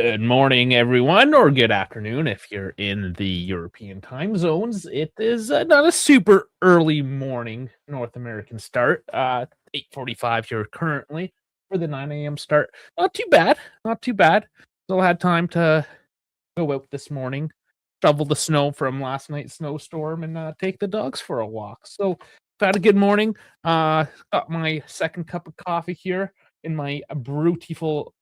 Good morning, everyone, or good afternoon if you're in the European time zones. It is not a super early morning North American start. 8:45 here currently for the 9 a.m. start. Not too bad. Not too bad. Still had time to go out this morning, shovel the snow from last night's snowstorm, and take the dogs for a walk. So, had a good morning. Got my second cup of coffee here in my beautiful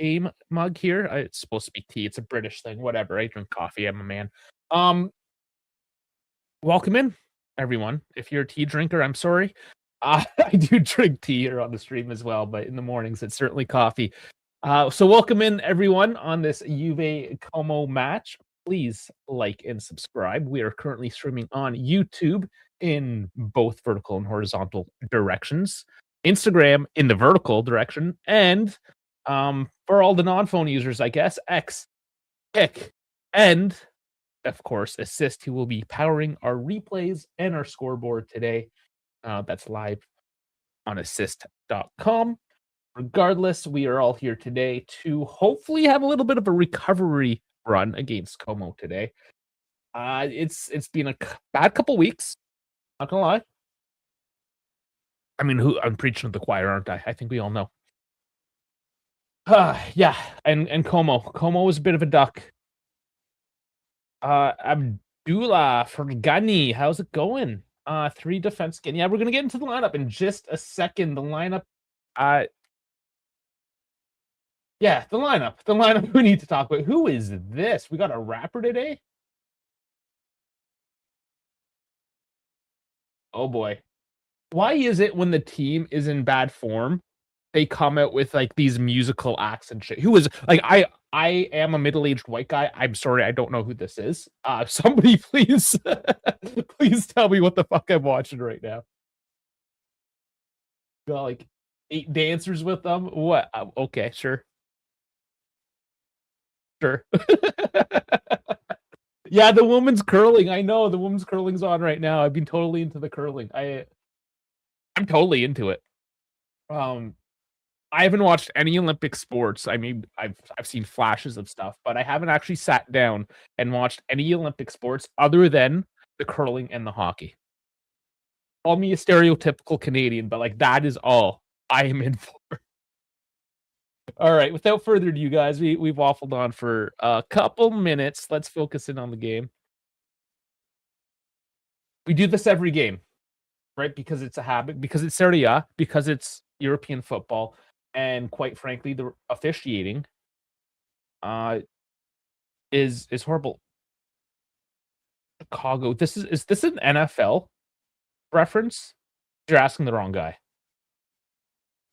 AIM mug here. It's supposed to be tea. It's a British thing. Whatever. I drink coffee. I'm a man. Um, Welcome in, everyone. If you're a tea drinker, I'm sorry. I do drink tea here on the stream as well, but in the mornings it's certainly coffee. So welcome in, everyone, on this Juve Como match. Please like and subscribe. We are currently streaming on YouTube in both vertical and horizontal directions. Instagram in the vertical direction, and for all the non-phone users, I guess, X, Kick, and of course, Assist, who will be powering our replays and our scoreboard today. That's live on assist.com. Regardless, we are all here today to hopefully have a little bit of a recovery run against Como today. It's been a bad couple weeks, not gonna lie. I mean, I'm preaching to the choir, aren't I? I think we all know. Yeah, and Como is a bit of a duck. Abdullah Fergani, how's it going? 3 defense skin. Yeah, we're gonna get into the lineup in just a second. The lineup, yeah, the lineup we need to talk about. Who is this? We got a rapper today? Oh boy. Why is it when the team is in bad form, they come out with like these musical acts and shit? Who is like I am a middle-aged white guy. I'm sorry, I don't know who this is. Somebody please please tell me what the fuck I'm watching right now. Got like 8 dancers with them. What? Okay, sure. Sure. Yeah, the women's curling. I know the women's curling's on right now. I've been totally into the curling. I'm totally into it. I haven't watched any Olympic sports. I mean, I've seen flashes of stuff, but I haven't actually sat down and watched any Olympic sports other than the curling and the hockey. Call me a stereotypical Canadian, but like that is all I am in for. All right, without further ado, guys, we've waffled on for a couple minutes. Let's focus in on the game. We do this every game, right? Because it's a habit, because it's Serie A, because it's European football, and quite frankly, the officiating is horrible. Chicago. Is this an NFL reference? You're asking the wrong guy.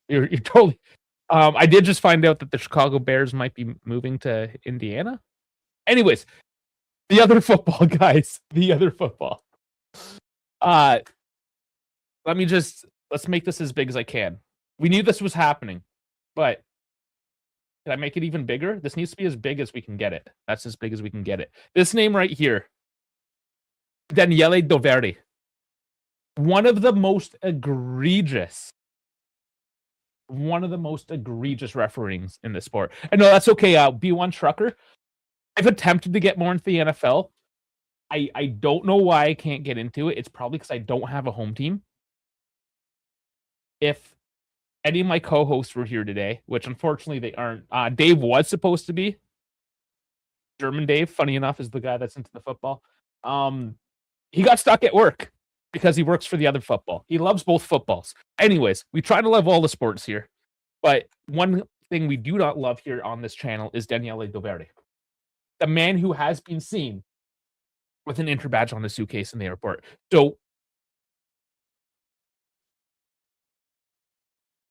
You're totally. I did just find out that the Chicago Bears might be moving to Indiana. Anyways, the other football, guys. The other football. Let's make this as big as I can. We knew this was happening, but can I make it even bigger? This needs to be as big as we can get it. That's as big as we can get it. This name right here, Daniele Doverdi. One of the most egregious refereeings in the sport. And no, that's okay. B1 Trucker. I've attempted to get more into the NFL. I don't know why I can't get into it. It's probably because I don't have a home team. If any of my co-hosts were here today, which unfortunately they aren't. Dave was supposed to be. German Dave, funny enough, is the guy that's into the football. He got stuck at work because he works for the other football. He loves both footballs. Anyways, we try to love all the sports here. But one thing we do not love here on this channel is Daniele Doverdi. The man who has been seen with an Inter badge on the suitcase in the airport. So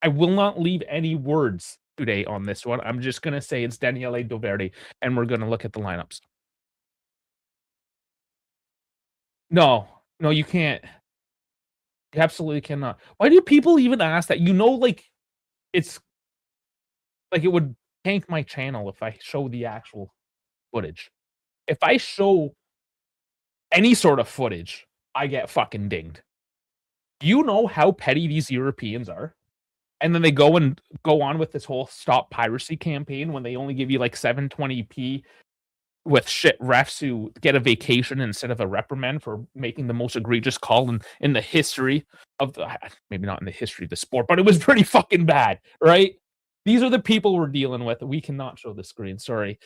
I will not leave any words today on this one. I'm just going to say it's Daniele Doverdi, and we're going to look at the lineups. No, you can't. You absolutely cannot. Why do people even ask that? Like, it's like it would tank my channel if I show the actual footage. If I show any sort of footage, I get fucking dinged. Do you know how petty these Europeans are? And then they go on with this whole stop piracy campaign when they only give you like 720p with shit refs who get a vacation instead of a reprimand for making the most egregious call in the history of the, maybe not in the history of the sport, but it was pretty fucking bad, right? These are the people we're dealing with. We cannot show the screen. Sorry.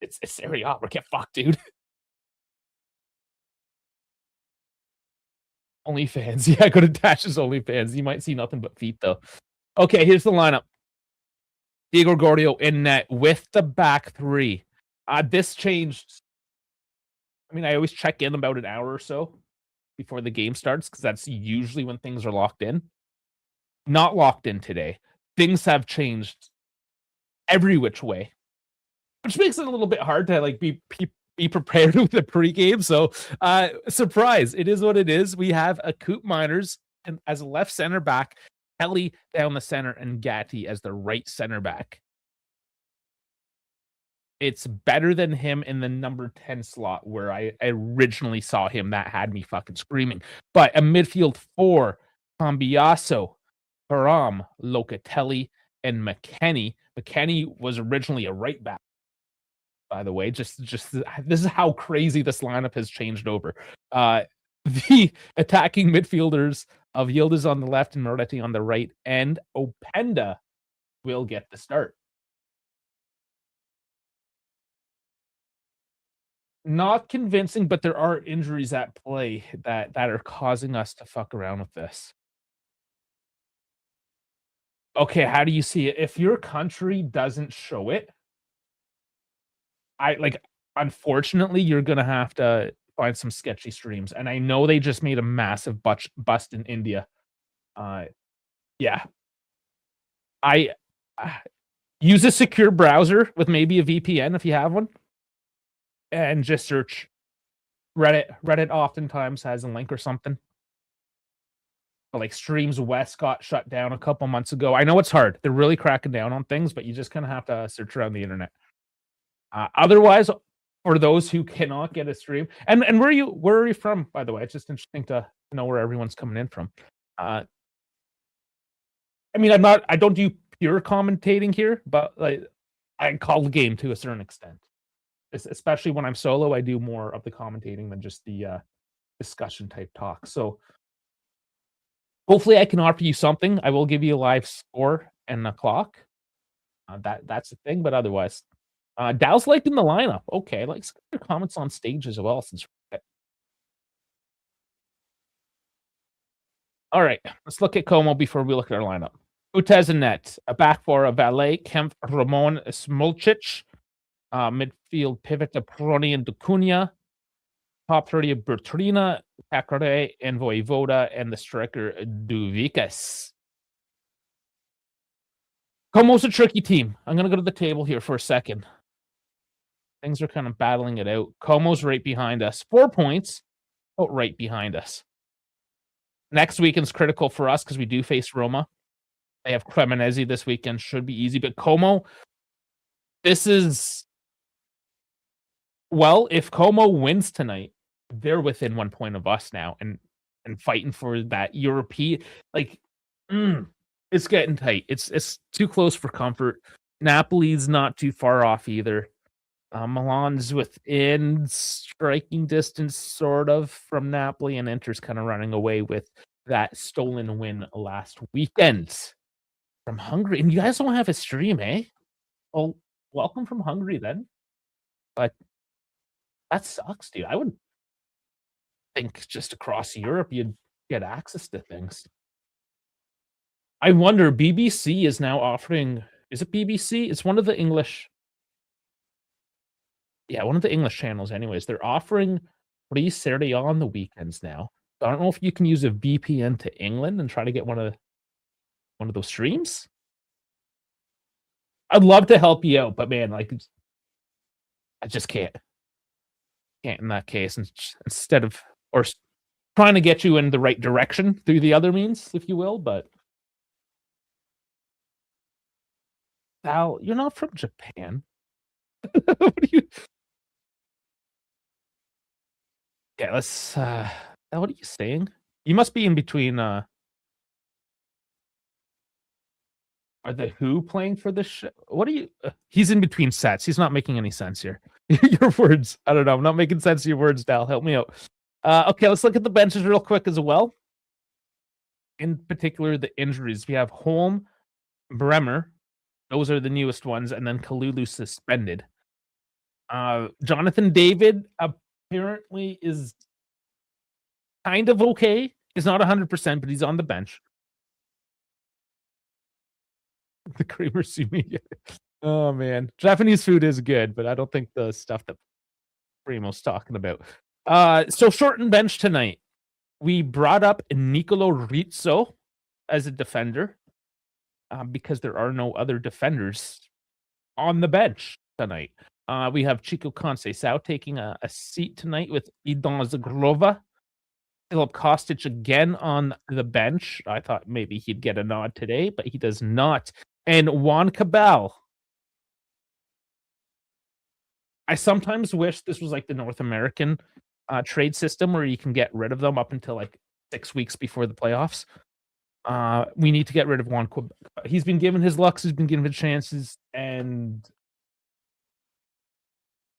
It's Serie A. We're get fucked, dude. OnlyFans. Yeah, go to Dash's OnlyFans. You might see nothing but feet though. Okay, here's the lineup. Diego Gordio in net with the back three. This changed. I mean, I always check in about an hour or so before the game starts because that's usually when things are locked in. Not locked in today. Things have changed every which way, which makes it a little bit hard to like be prepared with the pregame. So, surprise! It is what it is. We have a Coop Miners and as a left center back, Kelly down the center, and Gatti as the right center back. It's better than him in the number 10 slot where I originally saw him. That had me fucking screaming. But a midfield four, Cambiaso, Param, Locatelli, and McKennie. McKennie was originally a right back, by the way. Just this is how crazy this lineup has changed over. The attacking midfielders of Yildiz on the left and Moretti on the right, and Openda will get the start. Not convincing, but there are injuries at play that are causing us to fuck around with this. Okay, how do you see it? If your country doesn't show it, I like unfortunately, you're gonna have to find some sketchy streams, and I know they just made a massive bust in India. Uh, yeah. I use a secure browser with maybe a VPN if you have one, and just search Reddit. Reddit oftentimes has a link or something. But like Streams West got shut down a couple months ago. I know it's hard. They're really cracking down on things, but you just kind of have to search around the internet. Otherwise, for those who cannot get a stream, and where are you from, by the way? It's just interesting to know where everyone's coming in from. I mean, I don't do pure commentating here, but like I call the game to a certain extent. Especially when I'm solo, I do more of the commentating than just the discussion type talk. So hopefully I can offer you something. I will give you a live score and a clock. That's the thing, but otherwise, Dow's liked in the lineup. Okay, like some your comments on stage as well. Since all right, let's look at Como before we look at our lineup. Utez and net, a back four of Valet, Kemp, Ramon, Smolcic, midfield pivot to Proni and Ducunha, top 30 of Bertrina, Pacare, and Voivoda, and the striker Duvikas. Como's a tricky team. I'm going to go to the table here for a second. Things are kind of battling it out. Como's right behind us. 4 points, but right behind us. Next weekend's critical for us because we do face Roma. They have Cremonese this weekend. Should be easy. But Como, this is... Well, if Como wins tonight, they're within 1 point of us now and fighting for that European... Like, it's getting tight. It's too close for comfort. Napoli's not too far off either. Milan's within striking distance, sort of, from Napoli, and Inter's kind of running away with that stolen win last weekend from Hungary. And you guys don't have a stream, eh? Well, welcome from Hungary then. But that sucks, dude. I would think just across Europe you'd get access to things. I wonder, BBC is now offering... Is it BBC? It's one of the English... Yeah, one of the English channels anyways. They're offering free Serie A on the weekends now. I don't know if you can use a VPN to England and try to get one of those streams. I'd love to help you out, but man, like I just can't. Can't in that case. Instead of trying to get you in the right direction through the other means, if you will, but Val, you're not from Japan. What do you... Yeah, let's what are you saying? You must be in between Are the Who playing for this show? What are you? He's in between sets. He's not making any sense here. Your words. I don't know. I'm not making sense of your words, Dal. Help me out. Okay, let's look at the benches real quick as well. In particular, the injuries. We have Holm, Bremer. Those are the newest ones. And then Kalulu suspended. Jonathan David apparently is kind of okay. He's not 100%, but he's on the bench. The creamer sumi. Oh man, Japanese food is good, but I don't think the stuff that Primo's talking about. So shortened bench tonight. We brought up Nicolo Rizzo as a defender because there are no other defenders on the bench tonight. We have Chico Conceição taking a seat tonight with Idan Zagrova. Filip Kostic again on the bench. I thought maybe he'd get a nod today, but he does not. And Juan Cabal. I sometimes wish this was like the North American trade system where you can get rid of them up until like 6 weeks before the playoffs. We need to get rid of Juan Cabal. He's been given his lucks. He's been given chances. And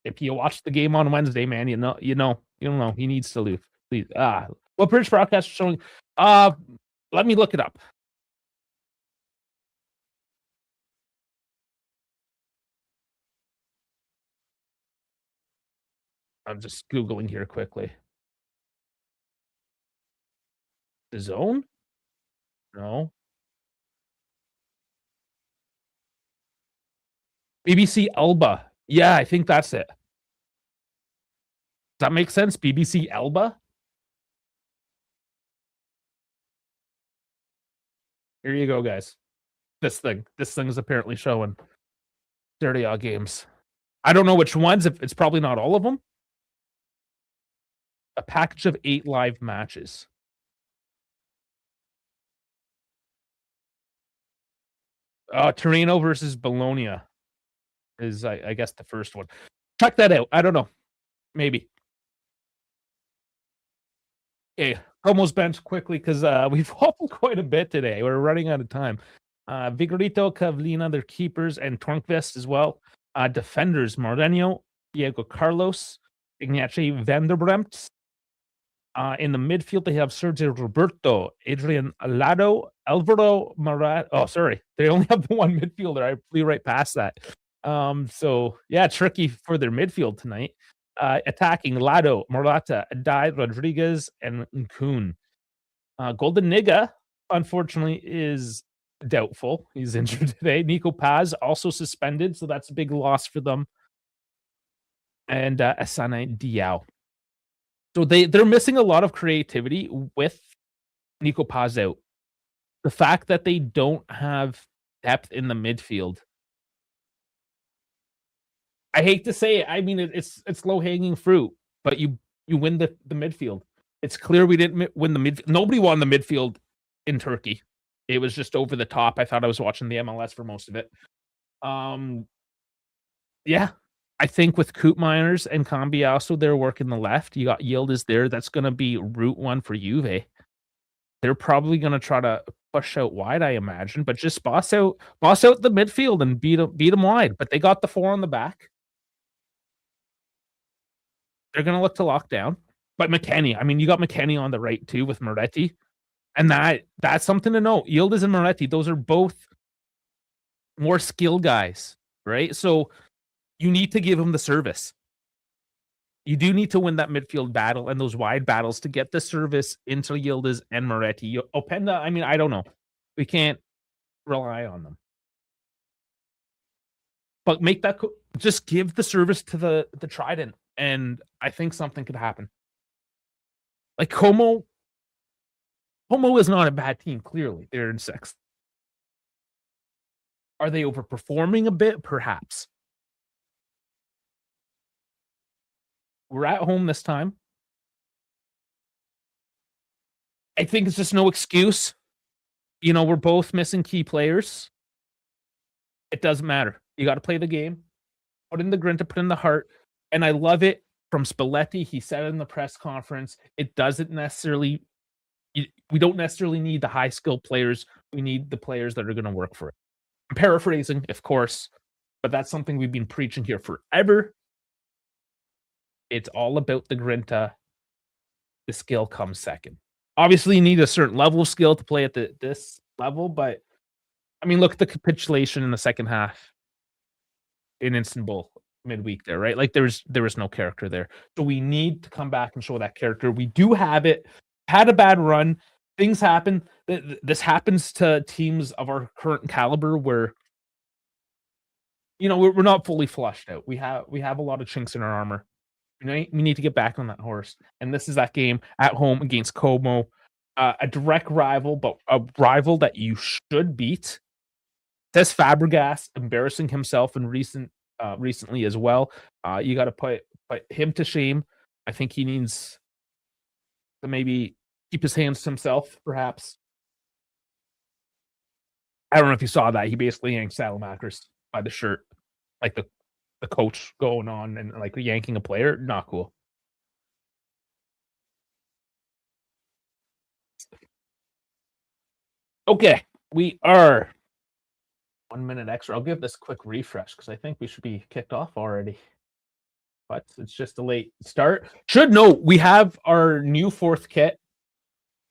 if you watch the game on Wednesday, man, you know, he needs to leave. Please. What British broadcast is showing? Let me look it up. I'm just Googling here quickly. The Zone? No. BBC Elba. Yeah, I think that's it. Does that make sense? BBC Elba? Here you go, guys. This thing is apparently showing Serie A games. I don't know which ones. It's probably not all of them. A package of 8 live matches. Torino versus Bologna is, I guess, the first one. Check that out. I don't know. Maybe. Okay, almost bench quickly because we've hobbled quite a bit today. We're running out of time. Vigorito, Cavlina, their keepers, and Tornqvist as well. Defenders, Moreno, Diego Carlos, Ignacy Vanderbremt. In the midfield, they have Sergio Roberto, Adrian Alado, Alvaro Marat. Oh, sorry. They only have the one midfielder. I flew right past that. So, yeah, tricky for their midfield tonight. Attacking Lado, Morata, Adai, Rodriguez, and Nkun. Golden Niga, unfortunately, is doubtful. He's injured today. Nico Paz also suspended, so that's a big loss for them. And Asane Diao. So they're missing a lot of creativity with Nico Paz out. The fact that they don't have depth in the midfield. I hate to say it. I mean, it's low hanging fruit, but you win the midfield. It's clear we didn't win the midfield. Nobody won the midfield in Turkey. It was just over the top. I thought I was watching the MLS for most of it. Yeah. I think with Koopmeiners and Cambiasso, they're working the left. You got Yildiz there. That's going to be route one for Juve. They're probably going to try to push out wide, I imagine, but just boss out the midfield and beat them wide. But they got the 4 on the back. They're going to look to lock down. But McKennie, I mean, you got McKennie on the right too with Moretti. And that's something to note. Yildiz and Moretti, those are both more skill guys, right? So you need to give them the service. You do need to win that midfield battle and those wide battles to get the service into Yildiz and Moretti. Openda, I mean, I don't know. We can't rely on them. But make that just give the service to the Trident, and I think something could happen. Like Como is not a bad team, clearly. They're in 6th. Are they overperforming a bit? Perhaps. We're at home this time. I think it's just no excuse. You know, we're both missing key players. It doesn't matter. You got to play the game. Put in the grinta, put in the heart. And I love it from Spalletti. He said it in the press conference. It doesn't necessarily... We don't necessarily need the high-skilled players. We need the players that are going to work for it. I'm paraphrasing, of course, but that's something we've been preaching here forever. It's all about the grinta. The skill comes second. Obviously, you need a certain level of skill to play at this level, but I mean, look at the capitulation in the second half in Istanbul midweek there, right? Like there was no character there. So we need to come back and show that character. We do have it. Had a bad run. Things happen. This happens to teams of our current caliber where we're not fully flushed out. We have a lot of chinks in our armor. We need to get back on that horse. And this is that game at home against Como, a direct rival, but a rival that you should beat. Says Fabregas embarrassing himself in recently as well. You got to put him to shame. I think he needs to maybe keep his hands to himself, perhaps. I don't know if you saw that. He basically yanked Salamakers by the shirt, like the coach going on and like yanking a player. Not cool. Okay, we are 1 minute extra. I'll give this a quick refresh because I think we should be kicked off already. But it's just a late start. Should note we have our new fourth kit.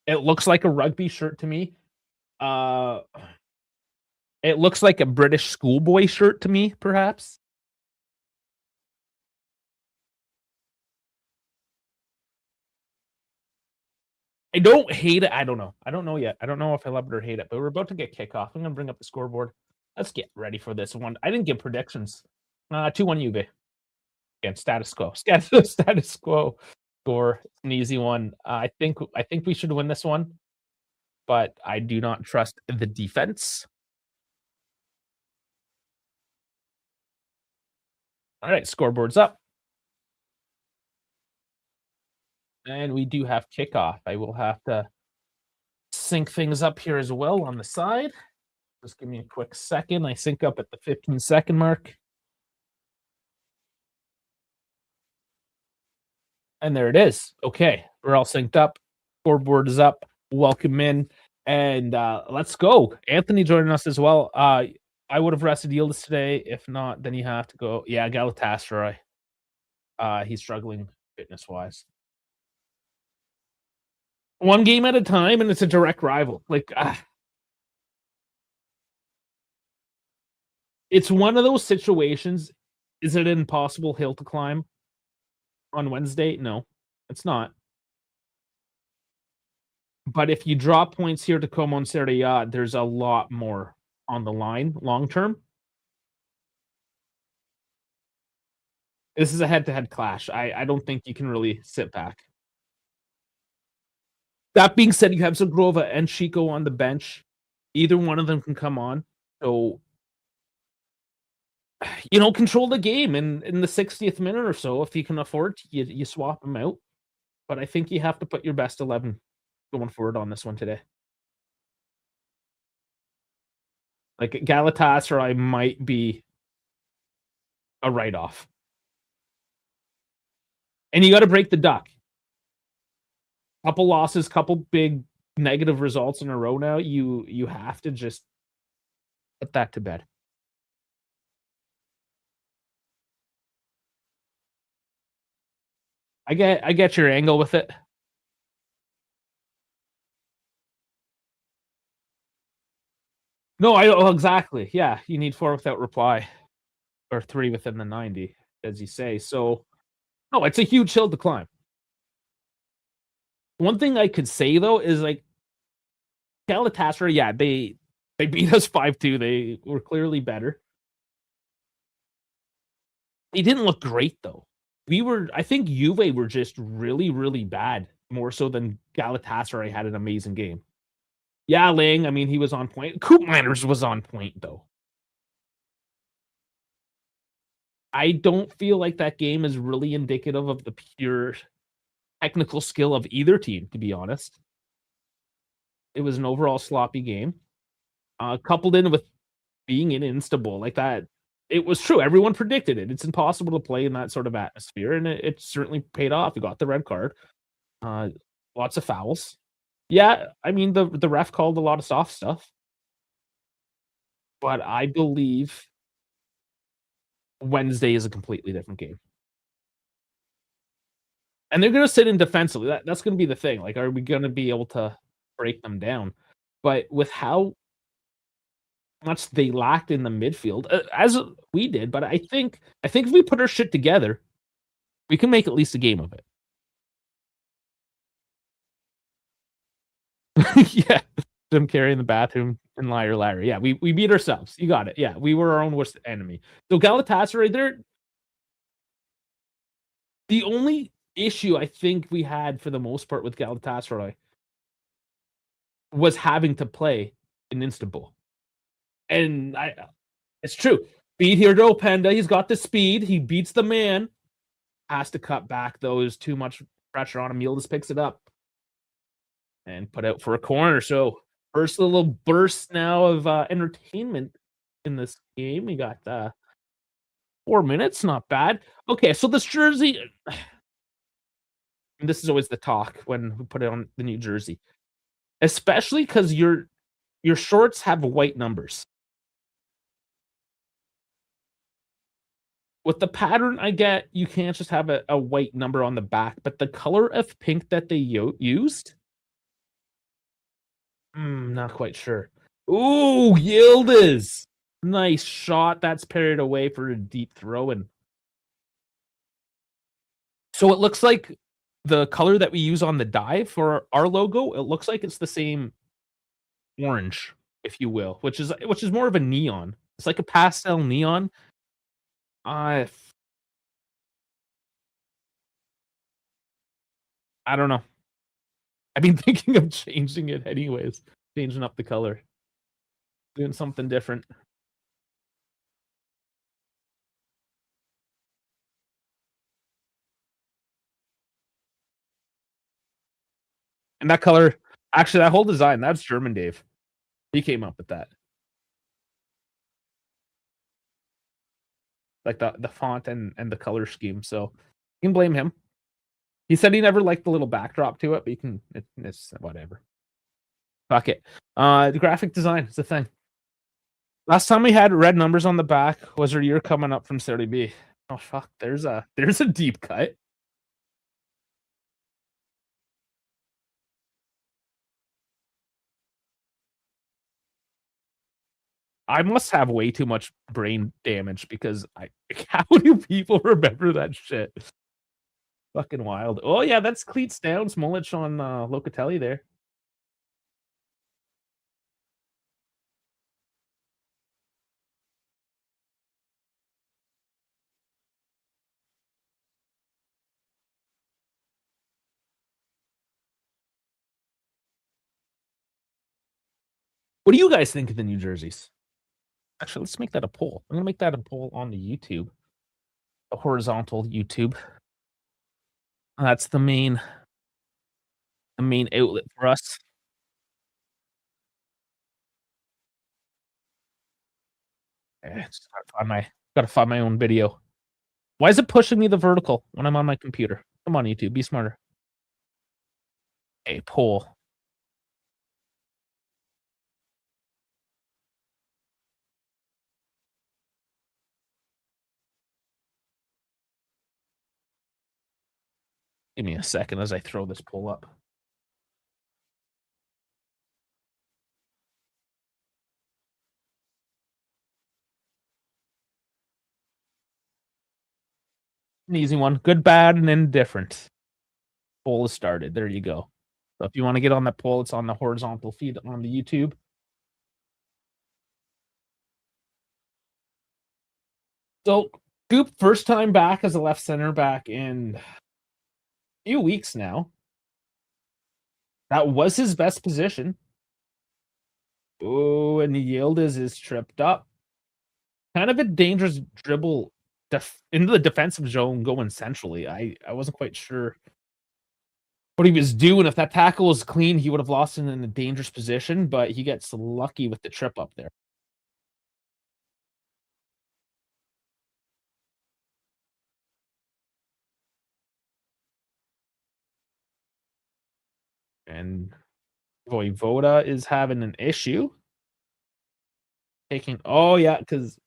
It looks like a rugby shirt to me. It looks like a British schoolboy shirt to me, perhaps. I don't hate it. I don't know. I don't know yet. I don't know if I love it or hate it, but we're about to get kickoff. I'm going to bring up the scoreboard. Let's get ready for this one. I didn't give predictions. 2-1 Juve. Again, status quo. Status quo score. It's an easy one. I think we should win this one, but I do not trust the defense. All right, scoreboard's up. And we do have kickoff. I will have to sync things up here as well on the side. Just give me a quick second. I sync up at the 15-second mark. And there it is. Okay, we're all synced up. Scoreboard is up. Welcome in. And let's go. Anthony joining us as well. I would have rested Yildiz today. If not, then you have to go. Yeah, Galatasaray. He's struggling fitness-wise. One game at a time, and it's a direct rival. Like, it's one of those situations. Is it an impossible hill to climb on Wednesday? No, it's not. But if you drop points here to Como and Serie A, there's a lot more on the line long term. This is a head-to-head clash. I don't think you can really sit back. That being said, you have Zagrova and Chico on the bench. Either one of them can come on. So, control the game in the 60th minute or so. If you can afford to, you swap them out. But I think you have to put your best 11 going forward on this one today. Like, Galatasaray might be a write-off. And you got to break the duck. Couple losses, couple big negative results in a row now. You have to just put that to bed. I get your angle with it. No, exactly. Yeah, you need 4 without reply, or 3 within the 90, as you say. So, no, it's a huge hill to climb. One thing I could say though is like Galatasaray, yeah, they beat us 5-2. They were clearly better. They didn't look great though. I think Juve were just really, really bad, more so than Galatasaray had an amazing game. Yeah, Ling, I mean, he was on point. Koopmeiners was on point though. I don't feel like that game is really indicative of the pure technical skill of either team, to be honest. It was an overall sloppy game, coupled in with being in Istanbul like that. It was true. Everyone predicted it. It's impossible to play in that sort of atmosphere, and it certainly paid off. We got the red card. Lots of fouls. Yeah, I mean the ref called a lot of soft stuff, but I believe Wednesday is a completely different game. And they're gonna sit in defensively. That's gonna be the thing. Like, are we gonna be able to break them down? But with how much they lacked in the midfield, as we did, but I think if we put our shit together, we can make at least a game of it. Yeah. Jim Carrey in the bathroom and Liar Liar. Yeah, we beat ourselves. You got it. Yeah, we were our own worst enemy. So Galatasaray, they're the only issue I think we had for the most part with Galatasaray was having to play in Istanbul. And I it's true. Beat Hiro Penda, he's got the speed, he beats the man, has to cut back though, there's too much pressure on him. Yildiz picks it up and put out for a corner. So first little burst now of entertainment in this game. We got 4 minutes, not bad. Okay, so this jersey, and this is always the talk when we put it on the new jersey, especially because your shorts have white numbers. With the pattern I get, you can't just have a white number on the back, but the color of pink that they used, not quite sure. Ooh, Yildiz! Nice shot. That's parried away for a deep throw. And so it looks like the color that we use on the dive for our logo, it looks like it's the same orange, if you will, which is more of a neon. It's like a pastel neon. I I don't know. I've been thinking of changing it anyways, changing up the color, doing something different. And that color, actually, that whole design, that's German Dave. He came up with that. Like the font and the color scheme. So you can blame him. He said he never liked the little backdrop to it, but you can it's whatever. Fuck it. The graphic design is the thing. Last time we had red numbers on the back was our year coming up from Serie B. Oh fuck, there's a deep cut. I must have way too much brain damage because I how do people remember that shit? Fucking wild. Oh yeah, that's cleats down, Smolich on Locatelli there. What do you guys think of the New Jerseys? Actually, let's make that a poll. I'm gonna make that a poll on the YouTube, a horizontal YouTube. That's the main outlet for us. Just gotta find my own video. Why is it pushing me the vertical when I'm on my computer? Come on, YouTube, be smarter. A poll. Give me a second as I throw this poll up. An easy one. Good, bad, and indifferent. Poll is started. There you go. So if you want to get on that poll, it's on the horizontal feed on the YouTube. So Goop, first time back as a left center back in a few weeks now. That was his best position. Oh, and Yildiz is tripped up. Kind of a dangerous dribble into the defensive zone going centrally. I wasn't quite sure what he was doing. If that tackle was clean, he would have lost it in a dangerous position, but he gets lucky with the trip up there. And Voivoda is having an issue. taking. Oh yeah, because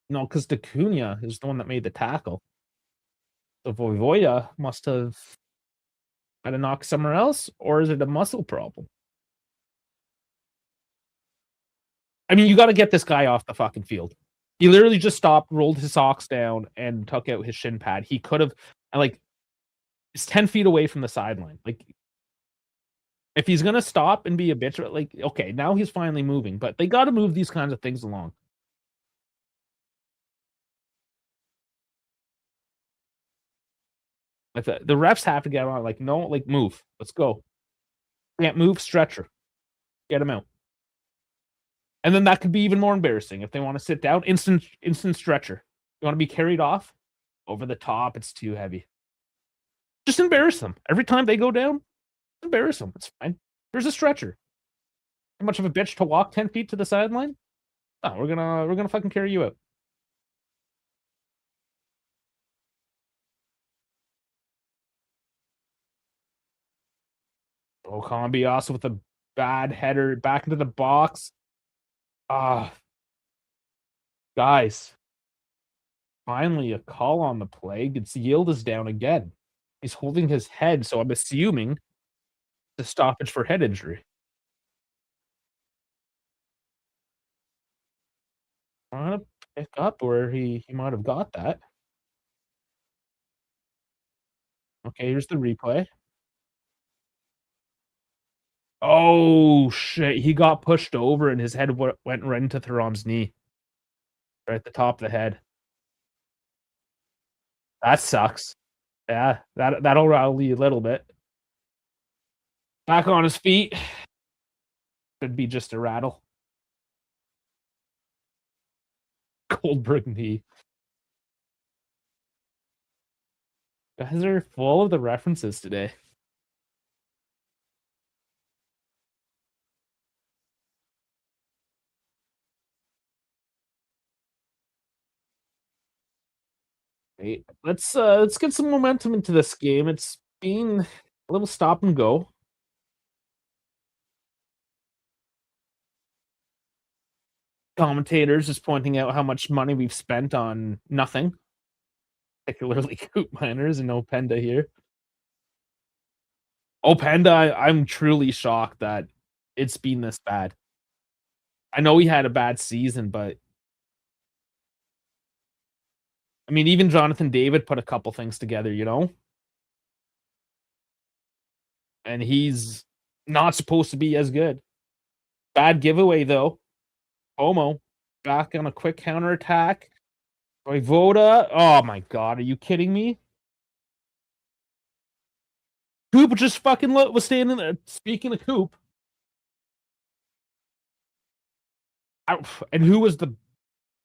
no, because Dacunia is the one that made the tackle. The Voivoda must have had a knock somewhere else, or is it a muscle problem? I mean, you got to get this guy off the fucking field. He literally just stopped, rolled his socks down, and took out his shin pad. He could have, like, it's 10 feet away from the sideline. Like, if he's gonna stop and be a bitch, like, okay, now he's finally moving, but they got to move these kinds of things along. Like the refs have to get on. Like, no, like, move. Let's go. Can't move. Stretcher. Get him out. And then that could be even more embarrassing if they want to sit down. Instant stretcher. You want to be carried off over the top. It's too heavy. Just embarrass them every time they go down. Embarrass them. It's fine. There's a stretcher. How much of a bitch to walk 10 feet to the sideline? No, we're gonna fucking carry you out. Oh, Colombiaso with a bad header back into the box. Ah, guys. Finally, a call on the play. Gets Yildiz down again. He's holding his head, so I'm assuming the stoppage for head injury. I'm gonna pick up where he might have got that. Okay, here's the replay. Oh shit! He got pushed over, and his head went right into Thuram's knee, right at the top of the head. That sucks. Yeah, that'll rattle you a little bit. Back on his feet. Could be just a rattle. Goldberg knee. Guys are full of the references today. Hey, let's get some momentum into this game. It's been a little stop and go. Commentators just pointing out how much money we've spent on nothing, particularly Coop Miners and Openda here. Openda, I'm truly shocked that it's been this bad. I know he had a bad season, but I mean, even Jonathan David put a couple things together, and he's not supposed to be as good. Bad giveaway though. Homo back on a quick counterattack. Voivoda. Oh my god, are you kidding me? Coop just fucking was standing there. Speaking of Coop, and who was the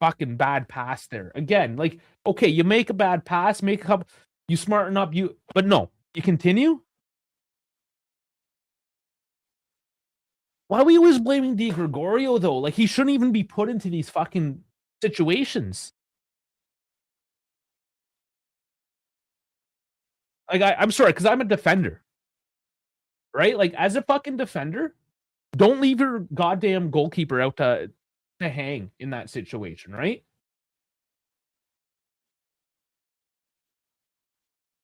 fucking bad pass there? Again, like, okay, you make a bad pass, make a couple, you smarten up, but no, you continue. Why are we always blaming Di Gregorio though? Like, he shouldn't even be put into these fucking situations. Like, I'm sorry, because I'm a defender, right? Like, as a fucking defender, don't leave your goddamn goalkeeper out to hang in that situation, right?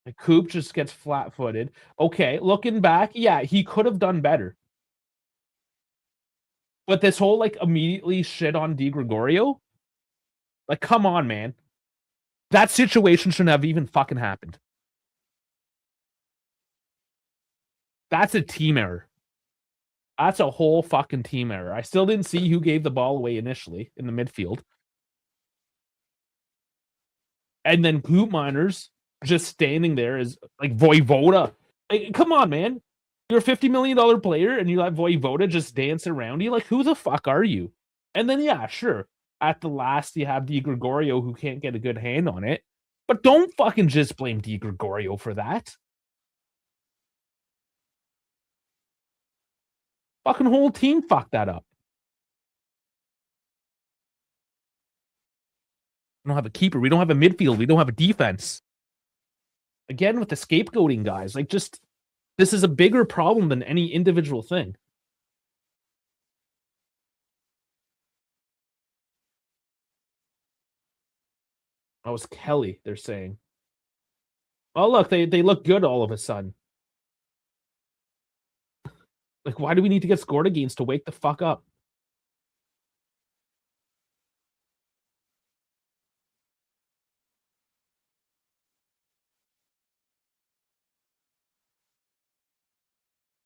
Like, Coop just gets flat-footed. Okay, looking back, yeah, he could have done better. But this whole, like, immediately shit on Di Gregorio, like, come on, man. That situation shouldn't have even fucking happened. That's a team error. That's a whole fucking team error. I still didn't see who gave the ball away initially in the midfield. And then Coop Miners just standing there as, like, Voivoda. Like, come on, man. You're a $50 million player and you let Voivoda just dance around you. Like, who the fuck are you? And then, yeah, sure. At the last, you have Di Gregorio who can't get a good hand on it. But don't fucking just blame Di Gregorio for that. Fucking whole team fucked that up. We don't have a keeper. We don't have a midfield. We don't have a defense. Again, with the scapegoating guys, like, just, this is a bigger problem than any individual thing. Oh, it's Kelly, they're saying. Oh, look, they look good all of a sudden. Like, why do we need to get scored against to wake the fuck up?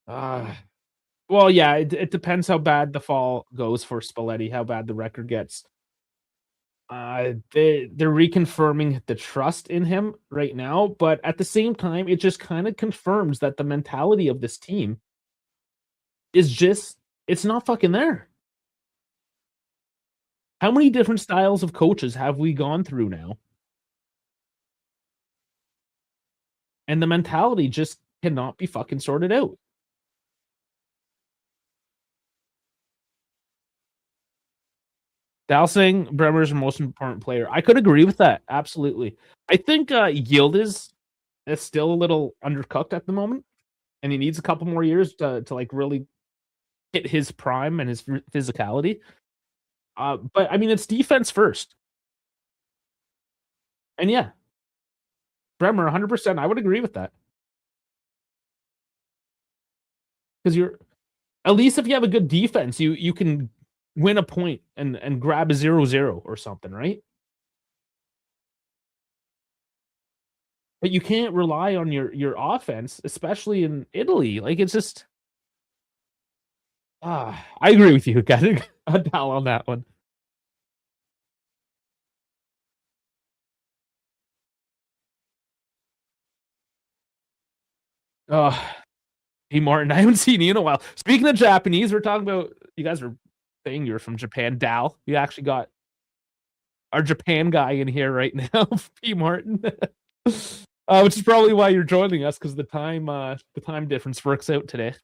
Uh, well, yeah, it depends how bad the fall goes for Spalletti, how bad the record gets. They're reconfirming the trust in him right now, but at the same time, it just kind of confirms that the mentality of this team is just it's not fucking there. How many different styles of coaches have we gone through now? And the mentality just cannot be fucking sorted out. Dowsing Bremer's the most important player. I could agree with that. Absolutely. I think is still a little undercooked at the moment, and he needs a couple more years to like really hit his prime and his physicality. But I mean, it's defense first, and yeah, Bremer 100%. I would agree with that because you're at least if you have a good defense, you can win a point and grab a 0-0 or something, right? But you can't rely on your offense, especially in Italy. Like it's just I agree with you. Got a towel on that one. Oh, hey Martin, I haven't seen you in a while. Speaking of Japanese, we're talking about you guys were saying you're from Japan. Dal, we actually got our Japan guy in here right now, P. Martin. Which is probably why you're joining us because the time difference works out today.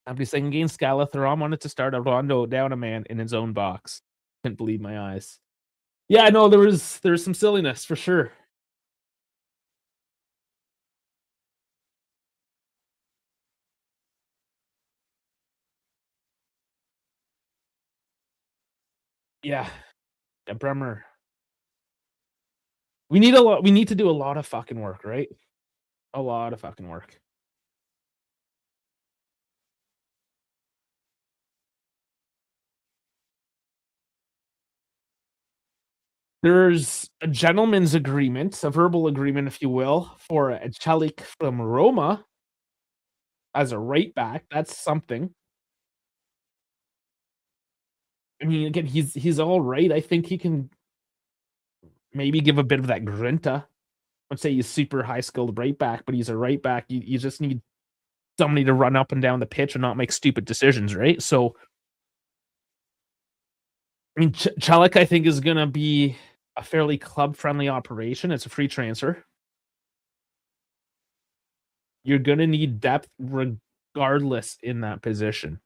I'll be saying against Scala Thuram wanted to start a rondo down a man in his own box. Couldn't believe my eyes. Yeah, no, there was some silliness for sure. Yeah, yeah, Bremer. We need to do a lot of fucking work, right? A lot of fucking work. There's a gentleman's agreement, a verbal agreement, if you will, for a Celik from Roma as a right back. That's something. I mean, again, he's all right. I think he can maybe give a bit of that grinta. Let's say he's super high skilled right back, but he's a right back. You just need somebody to run up and down the pitch and not make stupid decisions, right? So, I mean, Celik, I think, is going to be a fairly club friendly operation. It's a free transfer. You're going to need depth regardless in that position.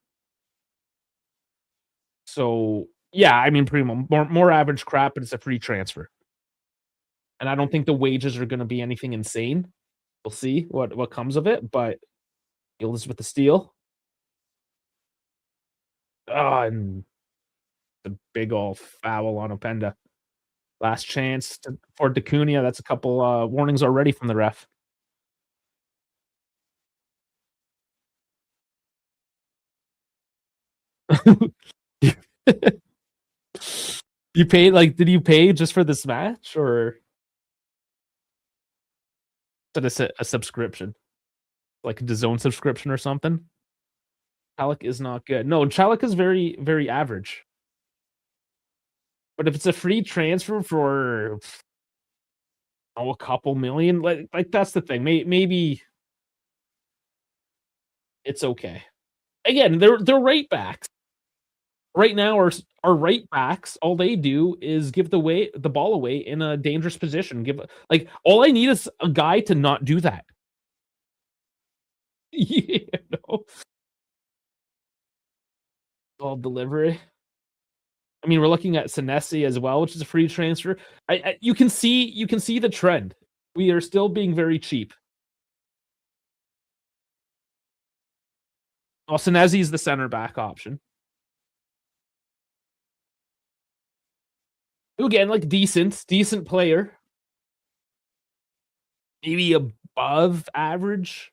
So, yeah, I mean, pretty much more average crap, but it's a free transfer. And I don't think the wages are going to be anything insane. We'll see what comes of it, but Gildas with the steal. Oh, and the big old foul on Openda. Last chance for Dacunia. That's a couple warnings already from the ref. You paid like did you pay just for this match or is it a subscription? Like a DAZN subscription or something? Chalik is not good. No, Chalik is very, very average. But if it's a free transfer for a couple million, like that's the thing. Maybe it's okay. Again, they're right backs. Right now, our right backs, all they do is give the ball away in a dangerous position. Give like all I need is a guy to not do that. You know, ball delivery. I mean, we're looking at Senesi as well, which is a free transfer. You can see the trend. We are still being very cheap. Well, Senesi is the center back option. Again, like decent player, maybe above average,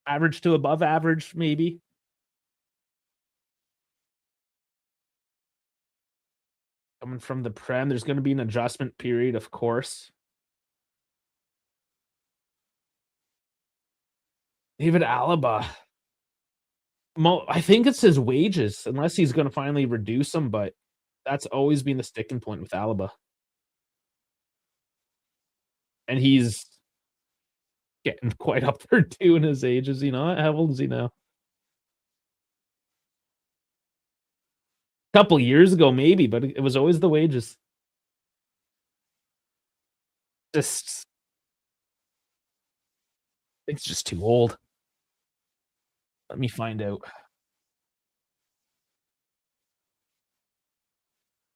average to above average, maybe. Coming from the Prem, there's going to be an adjustment period, of course. David Alaba. I think it's his wages, unless he's going to finally reduce them. But that's always been the sticking point with Alaba, and he's getting quite up there too in his age. Is he not? How old is he now? A couple years ago, maybe, but it was always the wages. Just, I think it's just too old. Let me find out.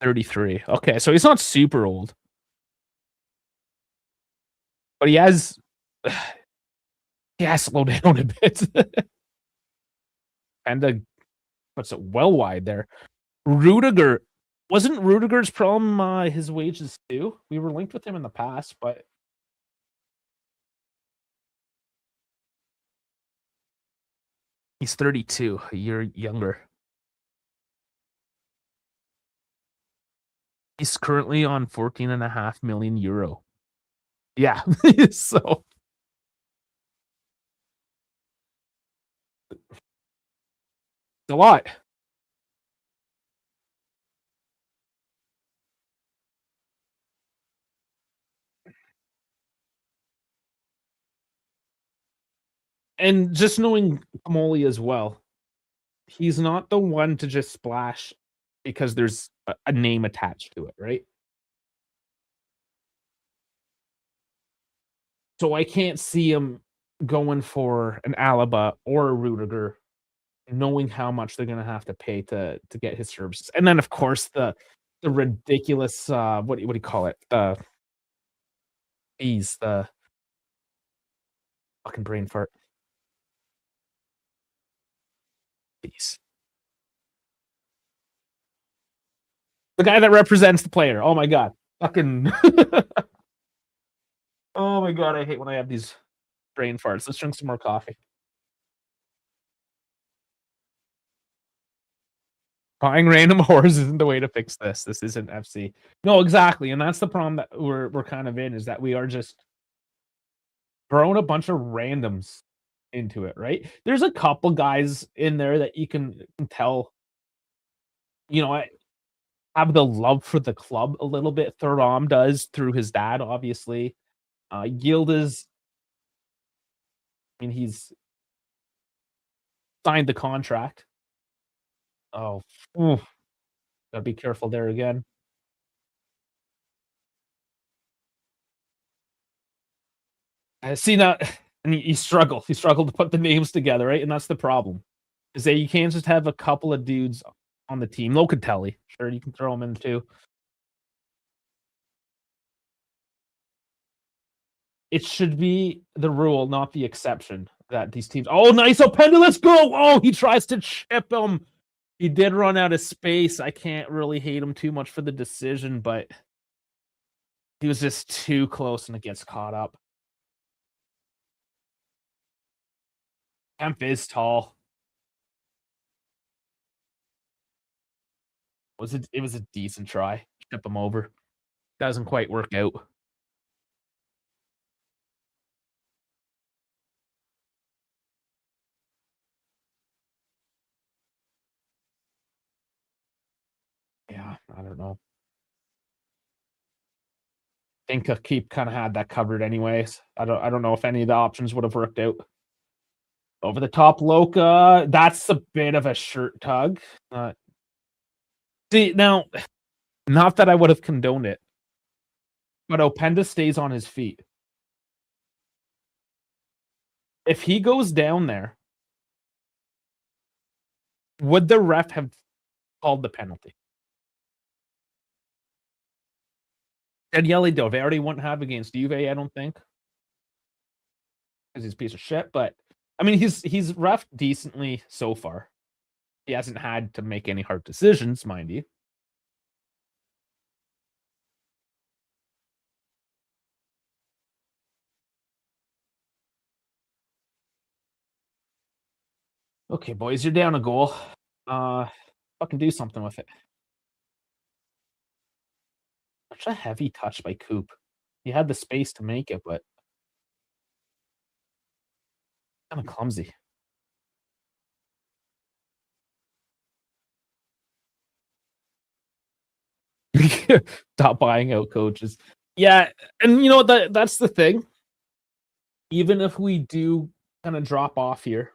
33. Okay, so he's not super old, but he has slowed down a bit. And puts it well wide there. Rudiger, wasn't Rudiger's problem his wages too? We were linked with him in the past, but he's 32, a year younger. He's currently on 14.5 million euro. Yeah, so a lot. And just knowing Kamoli as well, he's not the one to just splash because there's a name attached to it, right? So I can't see him going for an Alaba or a Rudiger, knowing how much they're gonna have to pay to get his services. And then of course the ridiculous what do you call it? The fees, the fucking brain fart fees. The guy that represents the player. Oh my god. Fucking oh my god, I hate when I have these brain farts. Let's drink some more coffee. Buying random whores isn't the way to fix this. This isn't FC. No, exactly, and that's the problem that we're kind of in, is that we are just throwing a bunch of randoms into it, right? There's a couple guys in there that you can tell, I have the love for the club a little bit. Thuram does through his dad, obviously. Yildiz, I mean, he's signed the contract. Oh, oof, gotta be careful there again. I see now, and you struggle. You struggle to put the names together, right? And that's the problem. Is that you can't just have a couple of dudes on the team. Locatelli, sure, you can throw him in too. It should be the rule, not the exception, that these teams. Oh, nice Openda, let's go! Oh, he tries to chip him. He did run out of space. I can't really hate him too much for the decision, but he was just too close and it gets caught up. Kemp is tall. It was a decent try. Chip him over. Doesn't quite work out. Yeah, I don't know. I think Keep kind of had that covered anyways. I don't know if any of the options would have worked out. Over the top Loca, that's a bit of a shirt tug. See, now, not that I would have condoned it, but Openda stays on his feet. If he goes down there, would the ref have called the penalty? Daniele Del Verdi wouldn't have against Juve, I don't think, because he's a piece of shit. But I mean, he's ref decently so far. He hasn't had to make any hard decisions, mind you. Okay, boys, you're down a goal. Uh, fucking do something with it. Such a heavy touch by Coop. He had the space to make it, but kinda clumsy. Stop buying out coaches. Yeah, and you know what? That's the thing. Even if we do kinda drop off here,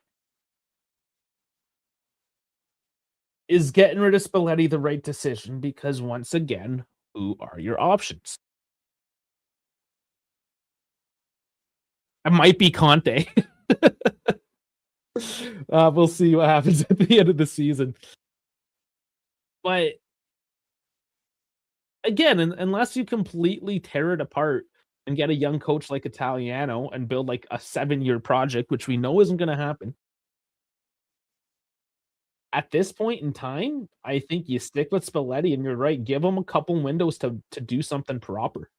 is getting rid of Spalletti the right decision? Because once again, who are your options? It might be Conte. We'll see what happens at the end of the season. But again, unless you completely tear it apart and get a young coach like Italiano and build like a 7-year project, which we know isn't going to happen. At this point in time, I think you stick with Spalletti, and you're right. Give him a couple windows to do something proper.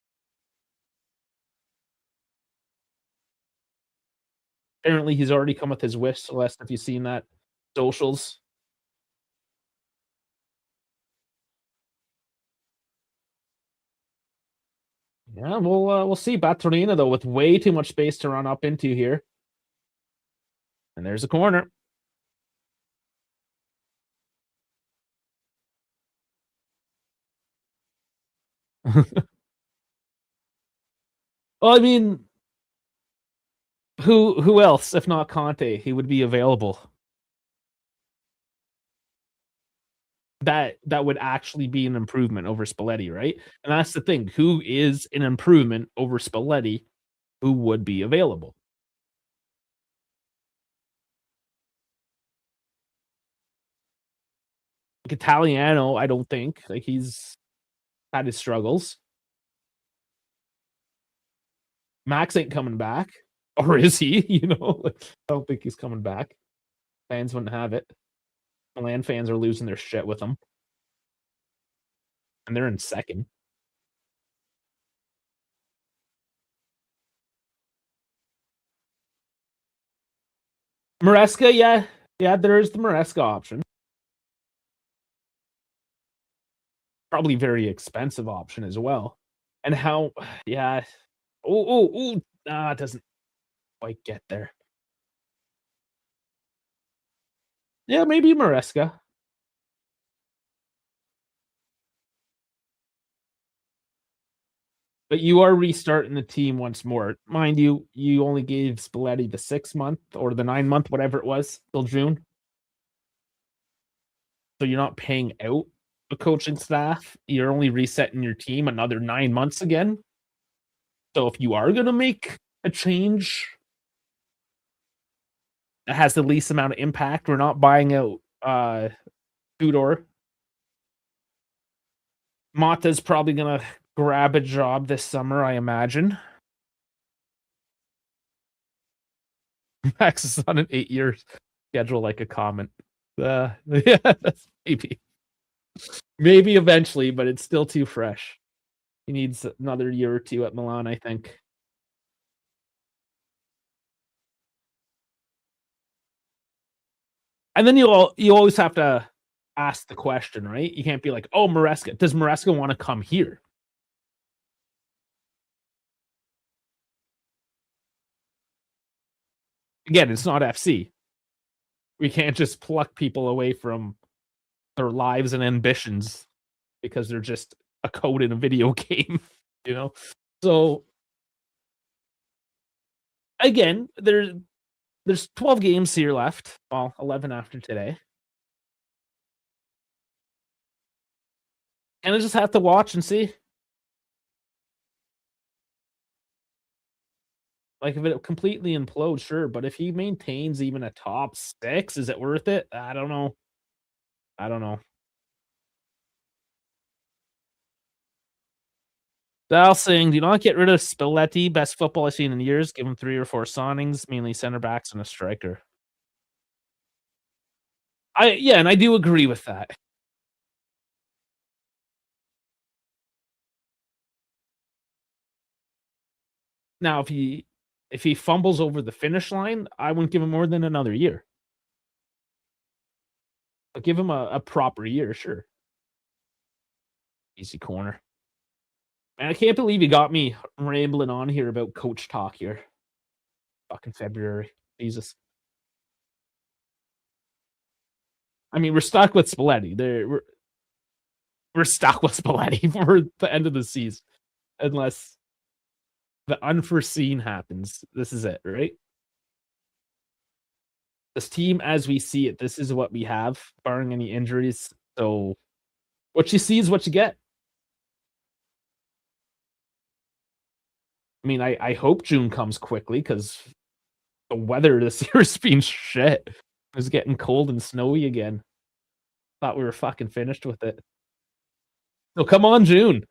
Apparently, he's already come with his wish list. Have you seen that socials? Yeah, we'll see. Batorina though, with way too much space to run up into here, and there's a corner. Well, I mean, who else if not Conte? He would be available. That would actually be an improvement over Spalletti, right? And that's the thing. Who is an improvement over Spalletti? Who would be available? Like Italiano, I don't think. Like he's had his struggles. Max ain't coming back, or is he? Like, I don't think he's coming back. Fans wouldn't have it. Milan fans are losing their shit with him, and they're in second. Maresca, yeah, yeah, there is the Maresca option. Probably very expensive option as well. And how, yeah. It doesn't quite get there. Yeah, maybe Maresca. But you are restarting the team once more. Mind you, you only gave Spalletti the 6 month or the 9 month, whatever it was, till June. So you're not paying out the coaching staff. You're only resetting your team another 9 months again. So if you are going to make a change that has the least amount of impact, we're not buying out Tudor. Mata's probably going to grab a job this summer, I imagine. Max is on an 8-year schedule, like a comment. Yeah, that's maybe eventually, but it's still too fresh. He needs another year or two at Milan, I think. And then you always have to ask the question, right? You can't be like, "Oh, Maresca. Does Maresca want to come here?" Again, it's not FC. We can't just pluck people away from their lives and ambitions because they're just a code in a video game, you know? So again, there's 12 games here left. Well, 11 after today. And I just have to watch and see. Like if it completely implodes, sure. But if he maintains even a top six, is it worth it? I don't know. I don't know. Dal saying, do not get rid of Spalletti. Best football I've seen in years. Give him 3 or 4 signings, mainly center backs and a striker. And I do agree with that. Now, if he fumbles over the finish line, I wouldn't give him more than another year. I'll give him a proper year, sure. Easy corner. Man, I can't believe you got me rambling on here about coach talk here. Fucking February. Jesus. I mean, we're stuck with Spalletti. We're stuck with Spalletti for the end of the season, unless the unforeseen happens. This is it, right? This team, as we see it, this is what we have, barring any injuries. So what you see is what you get. I mean, I hope June comes quickly because the weather this year has been shit. It's getting cold and snowy again. Thought we were fucking finished with it. So come on, June.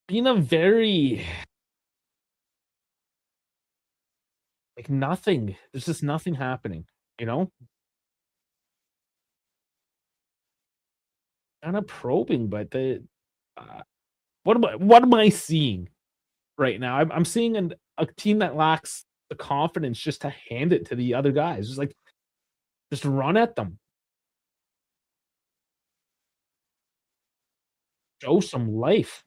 Being a very like nothing. There's just nothing happening, you know? Kind of probing, but uh, what am I seeing right now? I'm seeing a team that lacks the confidence just to hand it to the other guys. Just run at them, show some life.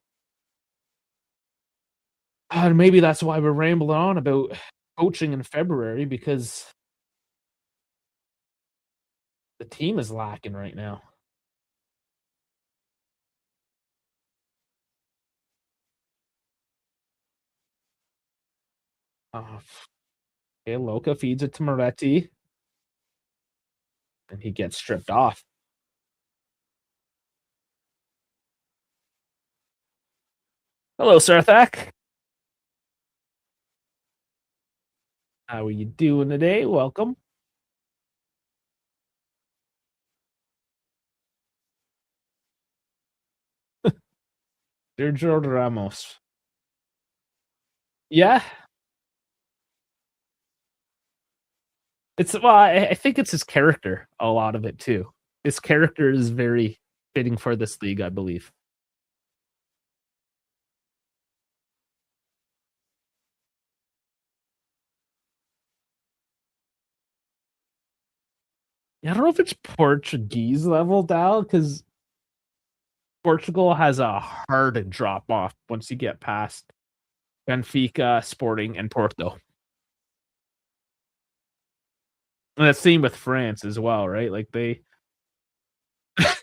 And maybe that's why we're rambling on about coaching in February because the team is lacking right now. Uh, okay, Loca feeds it to Moretti, and he gets stripped off. Hello, Sarthak. How are you doing today? Welcome. Sergio Ramos. Yeah, I think it's his character, a lot of it too. His character is very fitting for this league, I believe. Yeah, I don't know if it's Portuguese level Dal because Portugal has a hard drop off once you get past Benfica, Sporting, and Porto. And that's same with France as well, right? Like they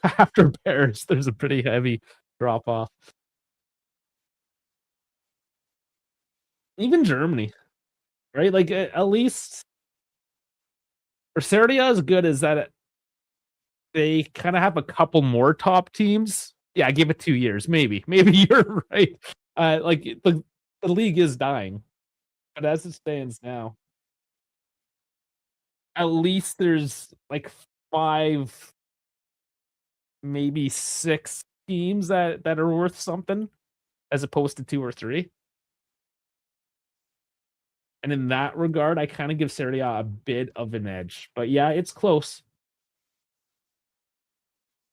after Paris, there's a pretty heavy drop off. Even Germany, right? Like at least or Serie A is good is that they kind of have a couple more top teams. Yeah, give it 2 years, maybe. Maybe you're right. Like the league is dying, but as it stands now, at least there's like five, maybe six teams that are worth something, as opposed to two or three. And in that regard, I kind of give Serie A bit of an edge. But yeah, it's close.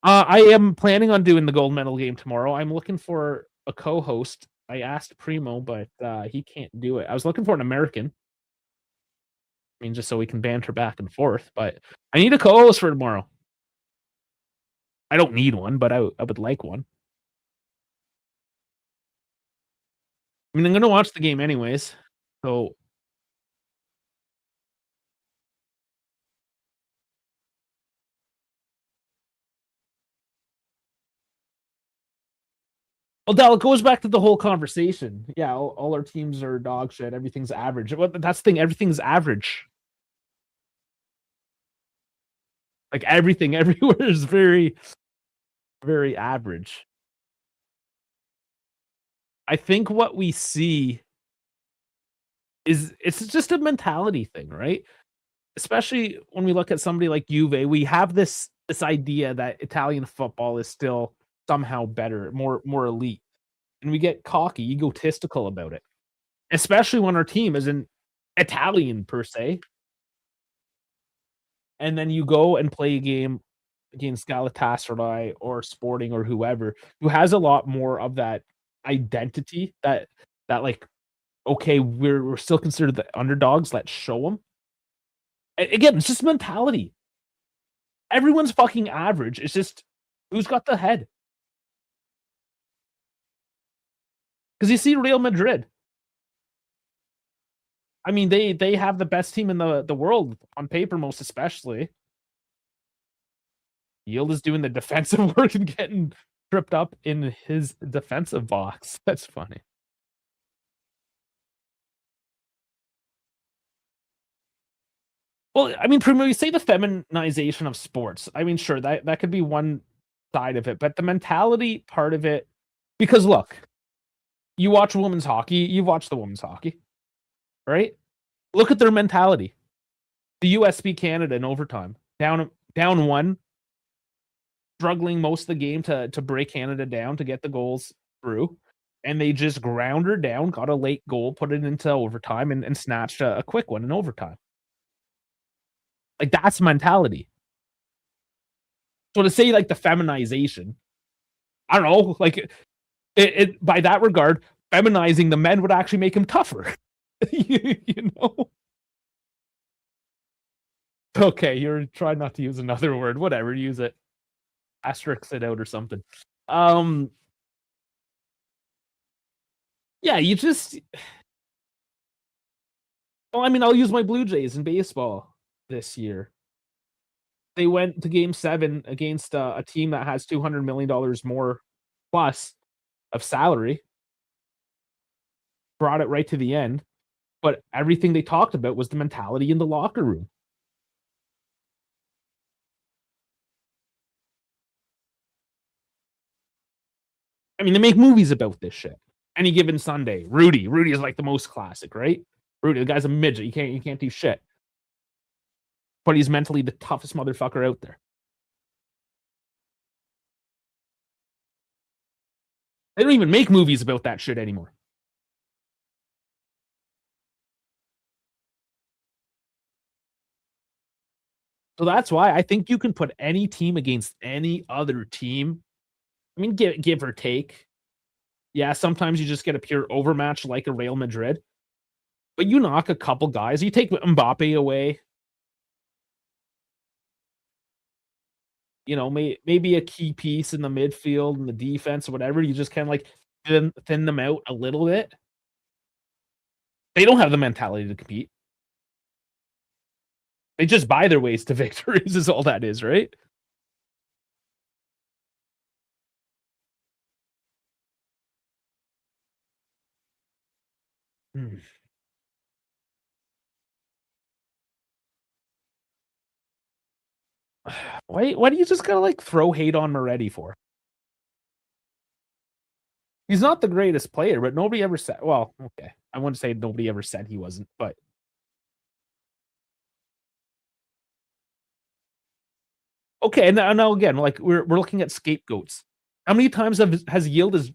I am planning on doing the gold medal game tomorrow. I'm looking for a co-host. I asked Primo, but he can't do it. I was looking for an American. I mean, just so we can banter back and forth. But I need a co-host for tomorrow. I don't need one, but I would like one. I mean, I'm gonna watch the game anyways. So, well, Dal, it goes back to the whole conversation. Yeah, all our teams are dog shit. Everything's average. Well, that's the thing. Everything's average. Like everything everywhere is very, very average. I think what we see is it's just a mentality thing, right? Especially when we look at somebody like Juve, we have this idea that Italian football is still somehow better, more elite, and we get cocky, egotistical about it, especially when our team isn't Italian per se, and then you go and play a game against Galatasaray or Sporting or whoever, who has a lot more of that identity that like, okay, we're still considered the underdogs, let's show them. Again, it's just mentality. Everyone's fucking average. It's just who's got the head. Because you see Real Madrid. I mean, they have the best team in the world on paper, most especially. Yield is doing the defensive work and getting tripped up in his defensive box. That's funny. Well, I mean, Primo, you say the feminization of sports. I mean, sure, that could be one side of it, but the mentality part of it, because look, you watch women's hockey, you've watched the women's hockey, right? Look at their mentality. The US beat Canada in overtime, down one, struggling most of the game to break Canada down to get the goals through, and they just ground her down, got a late goal, put it into overtime, and snatched a quick one in overtime. Like, that's mentality. So to say, like, the feminization, I don't know, like, it by that regard, feminizing the men would actually make him tougher. You know? Okay, you're trying not to use another word. Whatever, use it. Asterisk it out or something. Yeah, you just well, I mean, I'll use my Blue Jays in baseball this year. They went to game 7 against a team that has $200 million more plus of salary, brought it right to the end, but everything they talked about was the mentality in the locker room. I mean, they make movies about this shit. Any given Sunday, Rudy is like the most classic, right? Rudy, the guy's a midget. You can't do shit. But he's mentally the toughest motherfucker out there. They don't even make movies about that shit anymore. So that's why I think you can put any team against any other team. I mean, give or take. Yeah, sometimes you just get a pure overmatch like a Real Madrid. But you knock a couple guys, you take Mbappe away, you know, maybe a key piece in the midfield and the defense or whatever. You just kind of like thin them out a little bit. They don't have the mentality to compete. They just buy their ways to victories, is all that is, right? Hmm. Why do you just gotta like throw hate on Moretti for? He's not the greatest player, but nobody ever said. Well, okay, I wouldn't say nobody ever said he wasn't, but okay. And now again, like we're looking at scapegoats. How many times has Yield is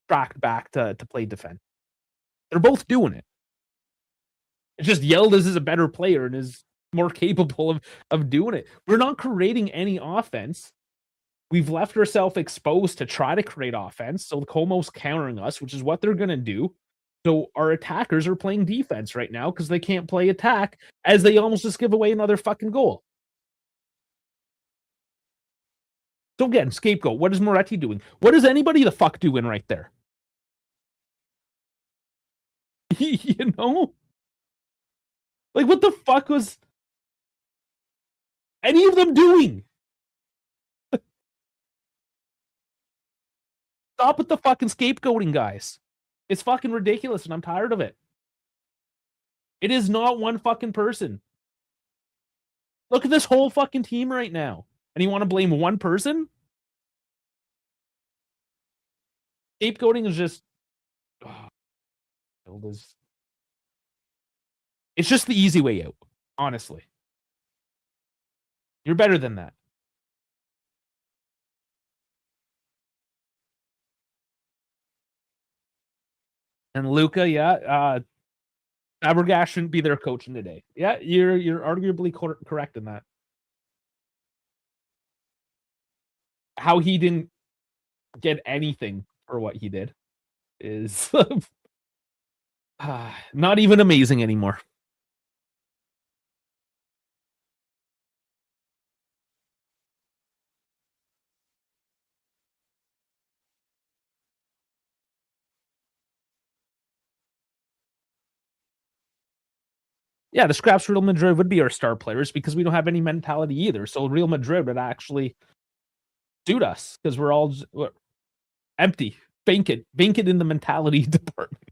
tracked back to play defense? They're both doing it. It's just Yildiz is a better player and is more capable of doing it. We're not creating any offense. We've left ourselves exposed to try to create offense. So Como's countering us, which is what they're gonna do. So our attackers are playing defense right now because they can't play attack as they almost just give away another fucking goal. So again, scapegoat. What is Moretti doing? What is anybody the fuck doing right there? You know? Like, what the fuck was any of them doing? Stop with the fucking scapegoating, guys. It's fucking ridiculous, and I'm tired of it. It is not one fucking person. Look at this whole fucking team right now. And you want to blame one person? Scapegoating is just. Oh, it's just the easy way out, honestly. You're better than that. And Luca, yeah, Fabregas shouldn't be there coaching today. Yeah, you're arguably correct in that. How he didn't get anything for what he did is not even amazing anymore. Yeah, the scraps for Real Madrid would be our star players because we don't have any mentality either. So Real Madrid would actually suit us because we're empty, vacant in the mentality department.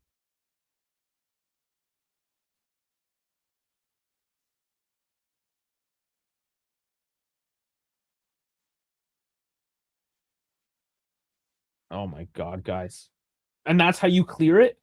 Oh my god, guys! And that's how you clear it.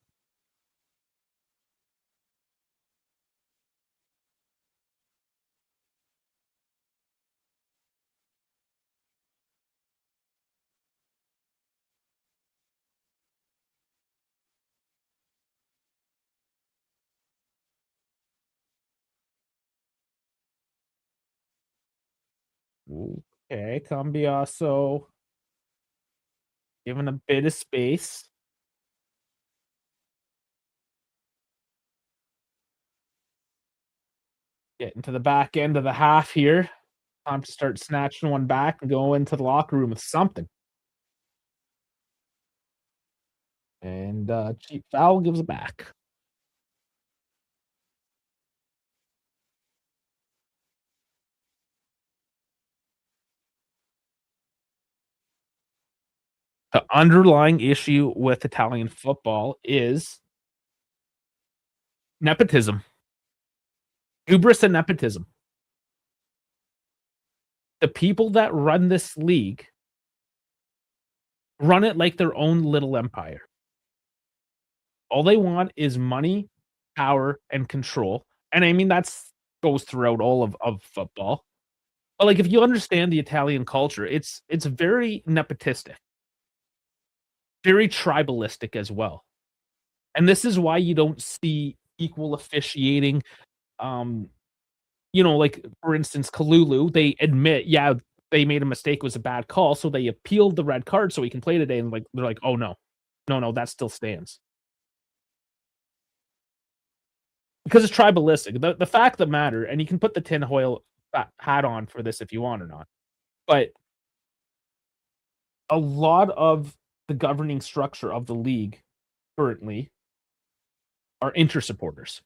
Okay, Cambiaso given a bit of space. Getting to the back end of the half here. Time to start snatching one back and go into the locker room with something. And cheap foul gives it back. The underlying issue with Italian football is nepotism, hubris, and nepotism. The people that run this league run it like their own little empire. All they want is money, power, and control. And I mean that's goes throughout all of football. But like if you understand the Italian culture, it's very nepotistic, very tribalistic as well. And this is why you don't see equal officiating. Um, like for instance, Kalulu, they admit, yeah, they made a mistake, it was a bad call, so they appealed the red card so he can play today, and like they're like, oh no, no, that still stands. Because it's tribalistic. The fact that matter, and you can put the tinfoil hat on for this if you want or not. But a lot of the governing structure of the league currently are Inter supporters.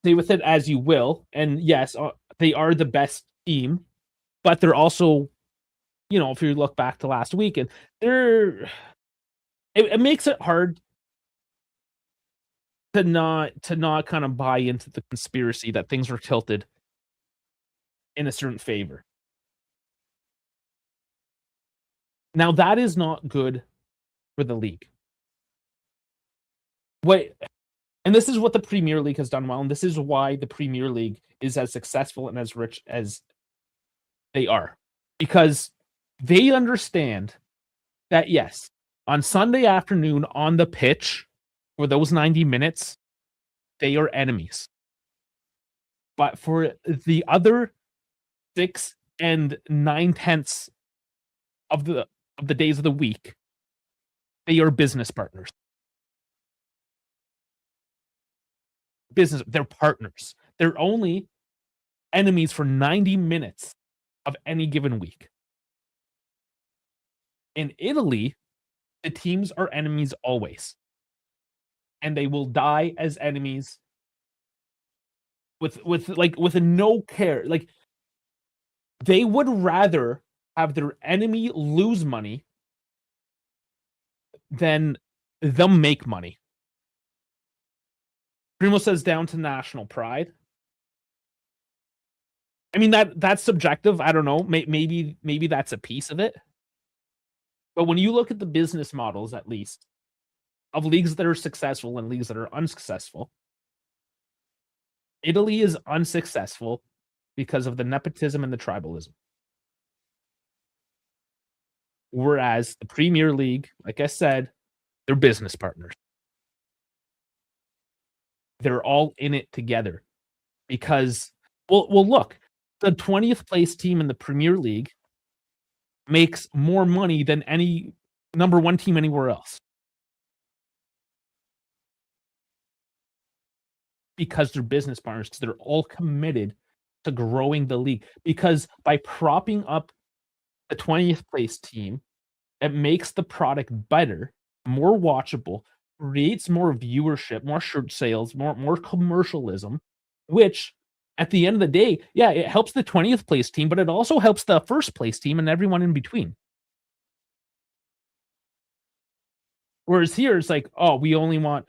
Say with it as you will, and yes, they are the best team, but they're also, if you look back to last week, and it makes it hard to not kind of buy into the conspiracy that things were tilted in a certain favor. Now that is not good for the league. What And this is what the Premier League has done well, and this is why the Premier League is as successful and as rich as they are. Because they understand that yes, on Sunday afternoon on the pitch for those 90 minutes, they are enemies. But for the other 6 and 9/10 of the days of the week, they are business partners. They're partners. They're only enemies for 90 minutes of any given week. In Italy, the teams are enemies always, and they will die as enemies with a no care. Like they would rather have their enemy lose money than them make money. Primo says down to national pride. I mean that's subjective. I don't know. Maybe that's a piece of it. But when you look at the business models, at least of leagues that are successful and leagues that are unsuccessful, Italy is unsuccessful because of the nepotism and the tribalism. Whereas the Premier League, like I said, they're business partners. They're all in it together because look, the 20th place team in the Premier League makes more money than any number 1 team anywhere else because they're business partners, because 'cause they're all committed to growing the league, because by propping up the 20th place team, it makes the product better, more watchable, creates more viewership, more shirt sales, more commercialism, which at the end of the day, yeah, it helps the 20th place team, but it also helps the 1st place team and everyone in between. Whereas here, it's like, "Oh, we only want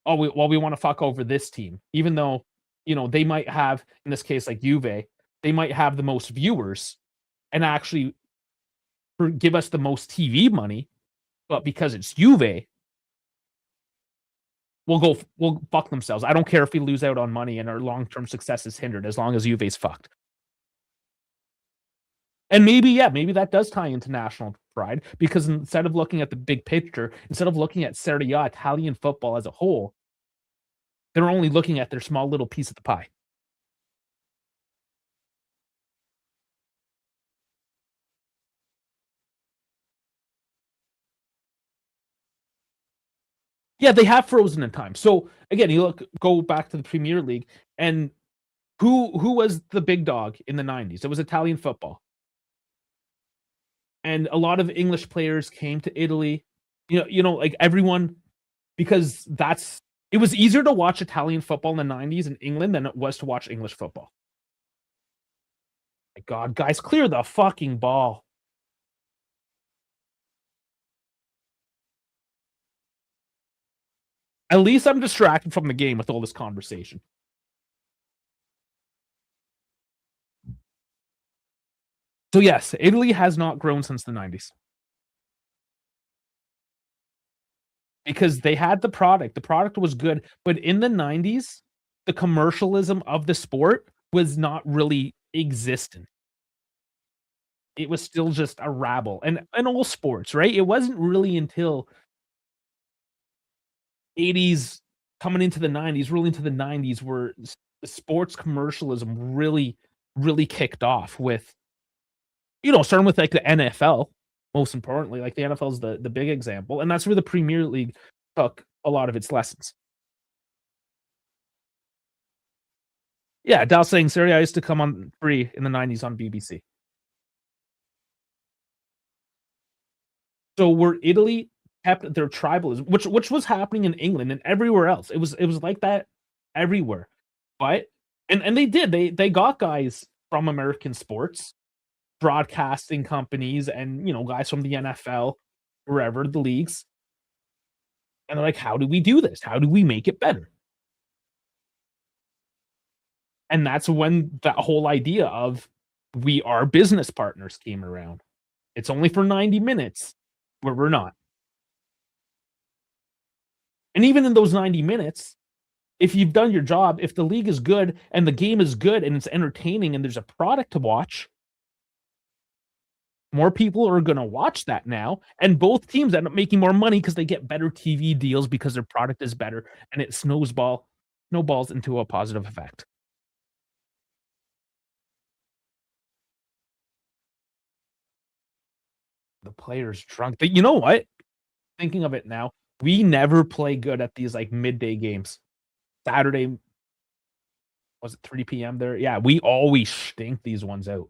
we wanna fuck over this team," even though, they might have, in this case, like Juve, they might have the most viewers and actually give us the most TV money, but because it's Juve, we'll fuck themselves. I don't care if we lose out on money and our long-term success is hindered as long as Juve's fucked. And maybe, yeah, maybe that does tie into national pride because instead of looking at the big picture, instead of looking at Serie A, Italian football as a whole, they're only looking at their small little piece of the pie. Yeah, they have frozen in time. So again, go back to the Premier League and who was the big dog in the 90s? It was Italian football. And a lot of English players came to Italy. Like everyone because it was easier to watch Italian football in the 90s in England than it was to watch English football. My God, guys, clear the fucking ball. At least I'm distracted from the game with all this conversation. So yes, Italy has not grown since the 90s because they had the product. The product was good, but in the 90s, the commercialism of the sport was not really existent. It was still just a rabble and all sports, right? It wasn't really until 80s coming into the 90s, really into the 90s where the sports commercialism really kicked off with, starting with like the NFL, most importantly, like the NFL is the big example, and that's where the Premier League took a lot of its lessons. Yeah, Dal saying Serie A used to come on free in the 90s on BBC. So where Italy kept their tribalism, which was happening in England and everywhere else. It was like that everywhere. But and they did. They got guys from American sports, broadcasting companies and, guys from the NFL, wherever the leagues, and they're like, "How do we do this? How do we make it better?" And that's when that whole idea of we are business partners came around. It's only for 90 minutes where we're not. And even in those 90 minutes, if you've done your job, if the league is good and the game is good and it's entertaining and there's a product to watch, more people are gonna watch that now, and both teams end up making more money because they get better TV deals because their product is better, and it snowballs into a positive effect. The players drunk. But you know what? Thinking of it now, we never play good at these, like, midday games. Saturday was it 3 p.m. there? Yeah, we always stink these ones out.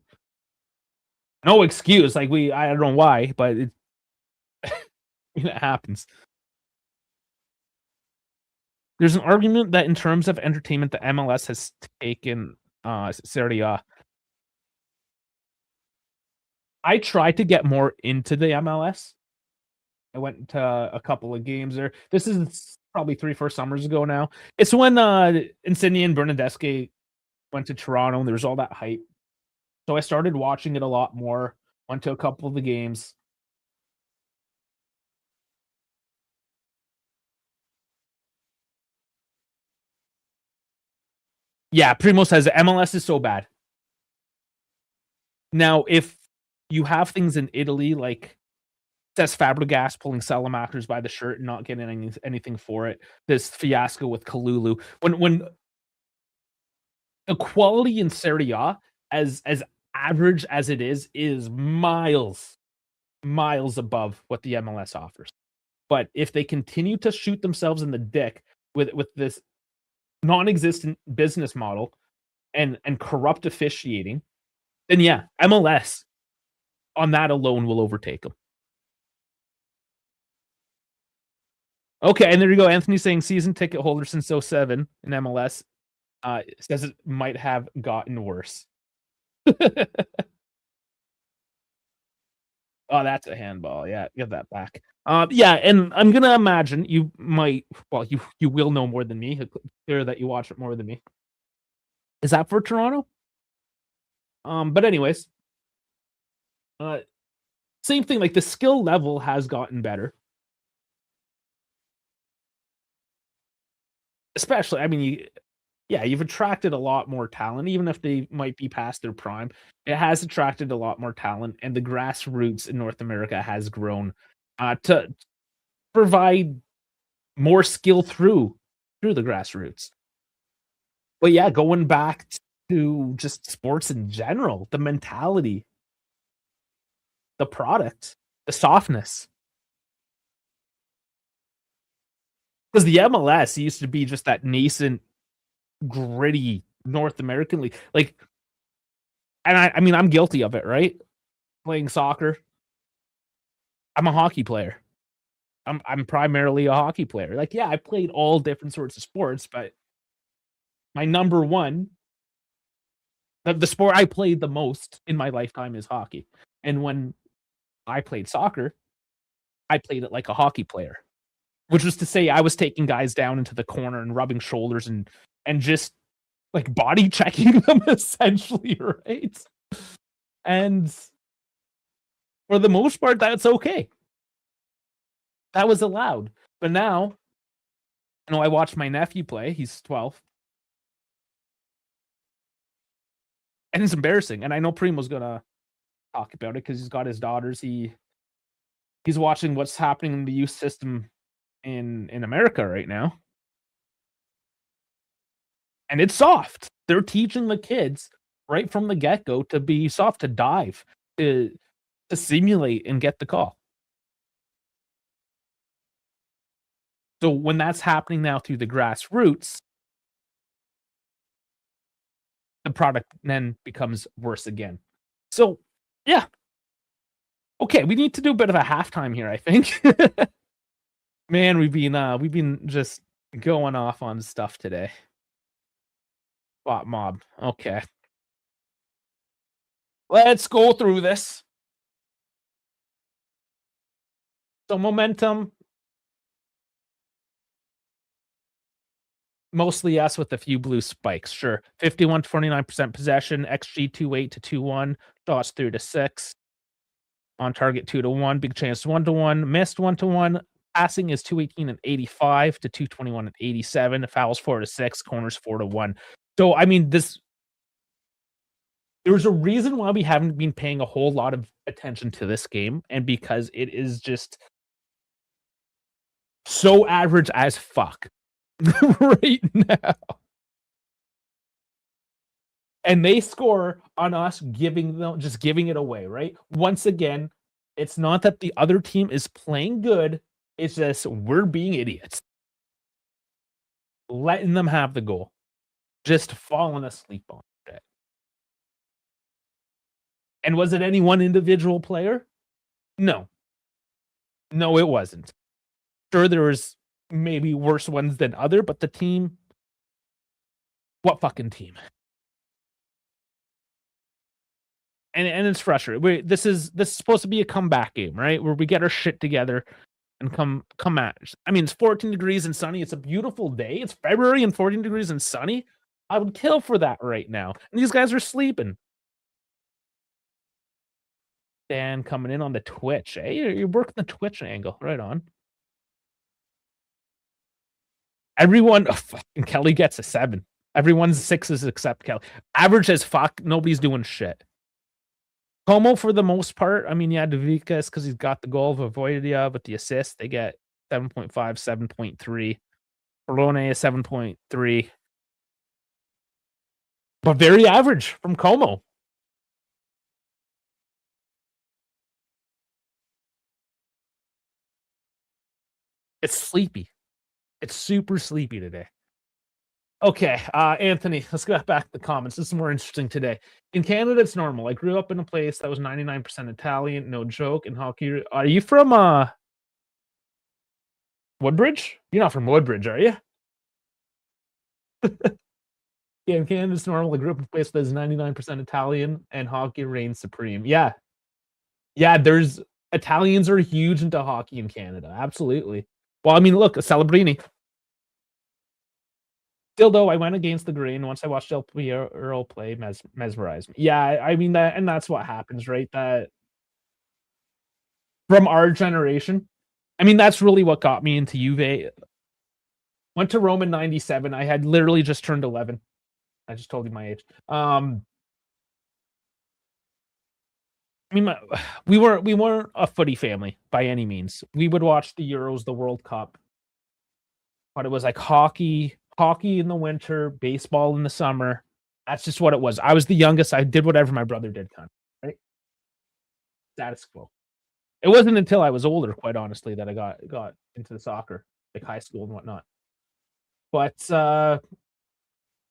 No excuse, like, I don't know why, but it happens. There's an argument that in terms of entertainment, the MLS has taken, Serie A. I tried to get more into the MLS. I went to a couple of games there. This is probably 3, 4 summers ago now. It's when, Insigne and Bernardeschi went to Toronto, and there was all that hype. So I started watching it a lot more, went to a couple of the games. Yeah, Primo says MLS is so bad. Now, if you have things in Italy like Cesc Fabregas pulling Salamakers by the shirt and not getting anything for it. This fiasco with Kalulu. When the quality in Serie A, as average as it is miles above what the MLS offers. But if they continue to shoot themselves in the dick with this non-existent business model and corrupt officiating, then yeah, MLS on that alone will overtake them. Okay, and there you go. Anthony saying season ticket holder since '07 in MLS. Says it might have gotten worse. Oh, that's a handball. Yeah, give that back. Yeah, and I'm gonna imagine you might. Well, you will know more than me. Clear that you watch it more than me. Is that for Toronto? But anyways, uh, same thing. Like the skill level has gotten better. Especially, I mean, you've attracted a lot more talent, even if they might be past their prime. It has attracted a lot more talent, and the grassroots in North America has grown to provide more skill through the grassroots. But yeah, going back to just sports in general, the mentality, the product, the softness. Because the MLS used to be just that nascent, gritty North American league. Like, and I mean, I'm guilty of it, right? Playing soccer. I'm a hockey player. I'm primarily a hockey player. Like, yeah, I played all different sorts of sports, but my number one, the sport I played the most in my lifetime is hockey. And when I played soccer, I played it like a hockey player, which was to say I was taking guys down into the corner and rubbing shoulders and just like body checking them essentially, right? And for the most part, that's okay. That was allowed. But now, I watched my nephew play. He's 12. And it's embarrassing. And I know Primo's gonna talk about it because he's got his daughters. He's watching what's happening in the youth system in America right now. And it's soft. They're teaching the kids right from the get-go to be soft, to dive, to simulate and get the call. So when that's happening now through the grassroots, the product then becomes worse again. So, yeah. Okay, we need to do a bit of a halftime here, I think. Man, we've been just going off on stuff today. Bot mob. Okay. Let's go through this. So momentum. Mostly yes with a few blue spikes. Sure. 51 to 49% possession, XG 2.8 to 2.1, shots 3 to 6. On target 2 to 1, big chance 1 to 1, missed 1 to 1. Passing is 218 and 85 to 221 and 87. Fouls 4 to 6, corners 4 to 1. So I mean, there's a reason why we haven't been paying a whole lot of attention to this game, and because it is just so average as fuck right now. And they score on us giving it away, right? Once again, it's not that the other team is playing good, it's just we're being idiots. Letting them have the goal. Just falling asleep on it. And was it any one individual player? No. No, it wasn't. Sure, there was maybe worse ones than other, but the team, what fucking team? And it's frustrating. This is supposed to be a comeback game, right? Where we get our shit together and come at. I mean, it's 14 degrees and sunny. It's a beautiful day. It's February and 14 degrees and sunny. I would kill for that right now. And these guys are sleeping. Dan coming in on the Twitch. Hey, you're working the Twitch angle. Right on. Everyone, fucking Kelly gets a 7. Everyone's 6s except Kelly. Average as fuck. Nobody's doing shit. Como for the most part. I mean, yeah, Davikas because he's got the goal of Avoidia, but the assist they get 7.5, 7.3. Perone is 7.3, but very average from Como. It's sleepy. It's super sleepy today. Okay, Anthony, let's go back to the comments. This is more interesting today. In Canada, it's normal. I grew up in a place that was 99% Italian, no joke. In hockey, are you from Woodbridge? You're not from Woodbridge, are you? Yeah, in Canada, it's normal. I grew up in a place that is 99% Italian, and hockey reigns supreme. Yeah, yeah. There's Italians are huge into hockey in Canada. Absolutely. Well, I mean, look, Celebrini. Still though, I went against the grain once I watched Del Piero play, mesmerized me. Yeah, I mean that, and that's what happens, right? That from our generation, I mean that's really what got me into Juve. Went to Rome in '97. I had literally just turned 11. I just told you my age. I mean, we weren't a footy family by any means. We would watch the Euros, the World Cup, but it was like hockey in the winter, baseball in the summer. That's just what it was. I was the youngest. I did whatever my brother did, kind of, right? Status quo. It wasn't until I was older, quite honestly, that I got into the soccer, like high school and whatnot. But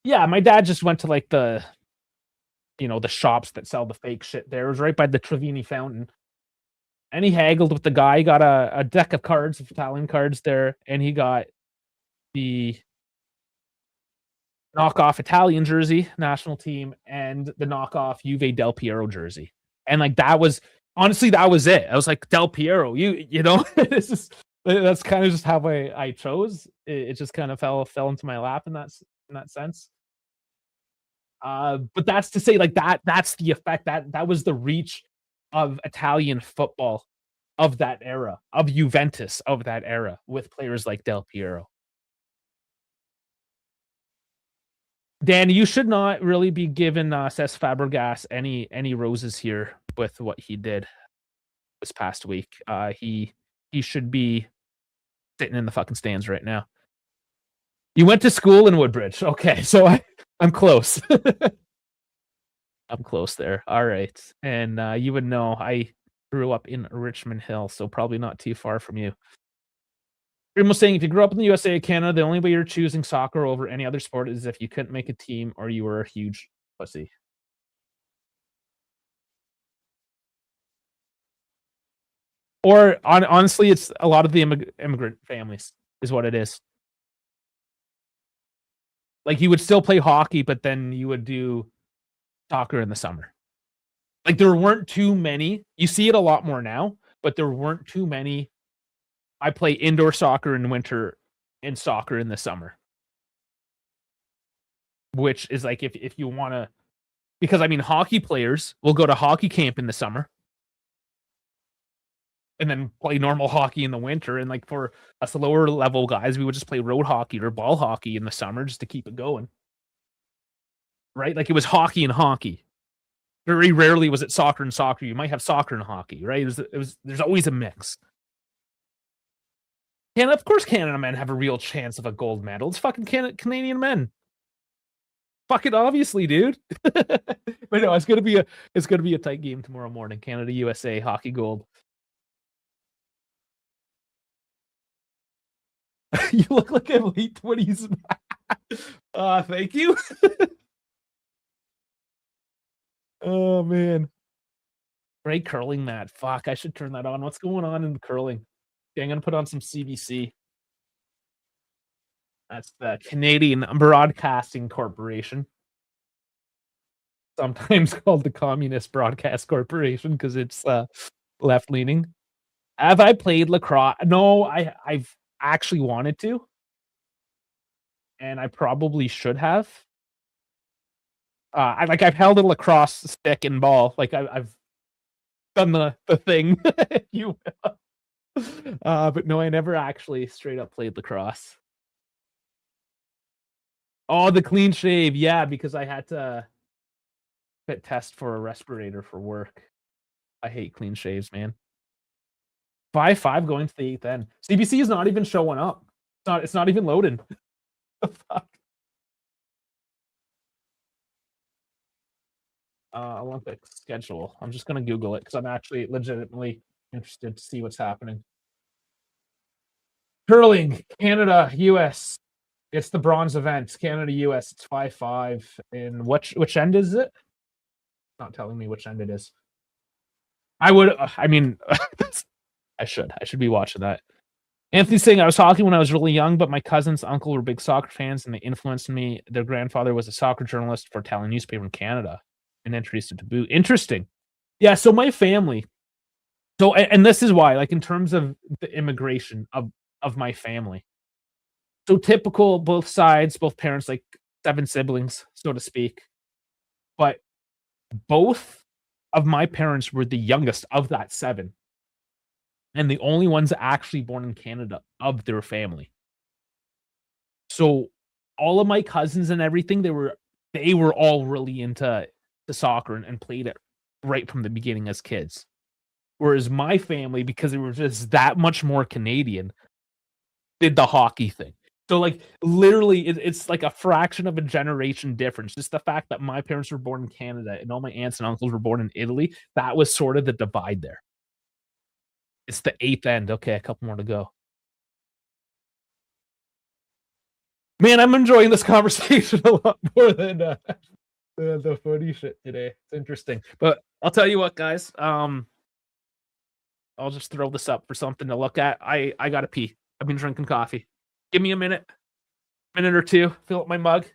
yeah, my dad just went to like the shops that sell the fake shit there. It was right by the Trevini fountain. And he haggled with the guy. He got a deck of cards, of Italian cards there, and he got the knockoff Italian jersey, national team, and the knockoff Juve Del Piero jersey. And like that was honestly that was it. I was like Del Piero, you know, that's kind of just how I chose. It just kind of fell into my lap in that sense. But that's to say, like that's the effect that was the reach of Italian football of that era, of Juventus of that era, with players like Del Piero. Dan, you should not really be giving Cesc Fabregas any roses here with what he did this past week. He should be sitting in the fucking stands right now. You went to school in Woodbridge. Okay, so I'm close. I'm close there. All right. And you would know I grew up in Richmond Hill, so probably not too far from you. Primo saying if you grew up in the USA or Canada, the only way you're choosing soccer over any other sport is if you couldn't make a team or you were a huge pussy. Or honestly, it's a lot of the immigrant families is what it is. Like you would still play hockey, but then you would do soccer in the summer. Like there weren't too many. You see it a lot more now, but there weren't too many. I play indoor soccer in winter and soccer in the summer, which is like if you want to, because I mean, hockey players will go to hockey camp in the summer and then play normal hockey in the winter. And like for us lower level guys, we would just play road hockey or ball hockey in the summer just to keep it going. Right? Like it was hockey and hockey. Very rarely was it soccer and soccer. You might have soccer and hockey, right? There's always a mix. And of course, Canada men have a real chance of a gold medal. It's fucking Canadian men. Fucking obviously, dude. But no, it's gonna be a tight game tomorrow morning. Canada USA hockey gold. You look like a late 20s. Thank you. Oh man. Great curling mat. Fuck, I should turn that on. What's going on in curling? Okay, I'm gonna put on some CBC. That's the Canadian Broadcasting Corporation. Sometimes called the Communist Broadcast Corporation because it's left leaning. Have I played lacrosse? No, I've actually wanted to, and I probably should have. I've held a lacrosse stick and ball. Like I've done the thing. You but no, I never actually straight up played lacrosse. Oh, the clean shave, yeah, because I had to fit test for a respirator for work. I hate clean shaves, man. 5-5 going to the eighth end. CBC is not even showing up. It's not even loading. The fuck? Olympic schedule. I'm just gonna Google it because I'm actually legitimately interested to see what's happening. Curling, Canada, US. It's the bronze event. Canada, US. It's 5-5. And which end is it? Not telling me which end it is. I would. I mean, I should. I should be watching that. Anthony's saying I was talking when I was really young, but my cousin's uncle were big soccer fans and they influenced me. Their grandfather was a soccer journalist for a Italian newspaper in Canada and introduced it to Boo. Interesting. Yeah, so my family. So and this is why, like in terms of the immigration of my family. So typical, both sides, both parents, like 7 siblings, so to speak. But both of my parents were the youngest of that 7 and the only ones actually born in Canada of their family. So all of my cousins and everything, they were all really into the soccer and played it right from the beginning as kids. Whereas my family, because they were just that much more Canadian, did the hockey thing. So, like, literally, it's like a fraction of a generation difference. Just the fact that my parents were born in Canada and all my aunts and uncles were born in Italy, that was sort of the divide there. It's the eighth end. Okay, a couple more to go. Man, I'm enjoying this conversation a lot more than the footy shit today. It's interesting. But I'll tell you what, guys. I'll just throw this up for something to look at. I gotta pee. I've been drinking coffee. Give me a minute or two. Fill up my mug.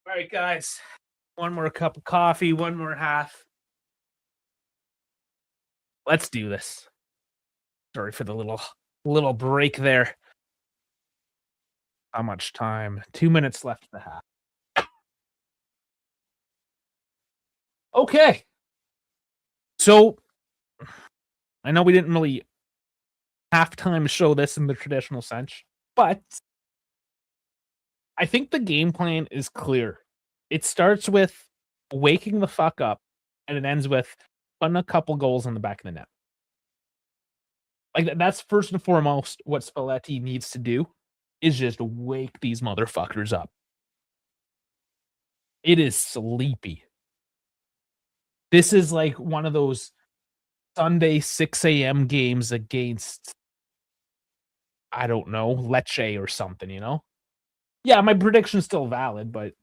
All right, guys. One more cup of coffee, one more half. Let's do this. Sorry for the little break there. How much time? 2 minutes left in the half. Okay. So I know we didn't really halftime show this in the traditional sense, but I think the game plan is clear. It starts with waking the fuck up and it ends with putting a couple goals in the back of the net. Like that's first and foremost what Spalletti needs to do is just wake these motherfuckers up. It is sleepy. This is like one of those Sunday 6 a.m. games against, I don't know, Lecce or something, you know? Yeah, my prediction's still valid, but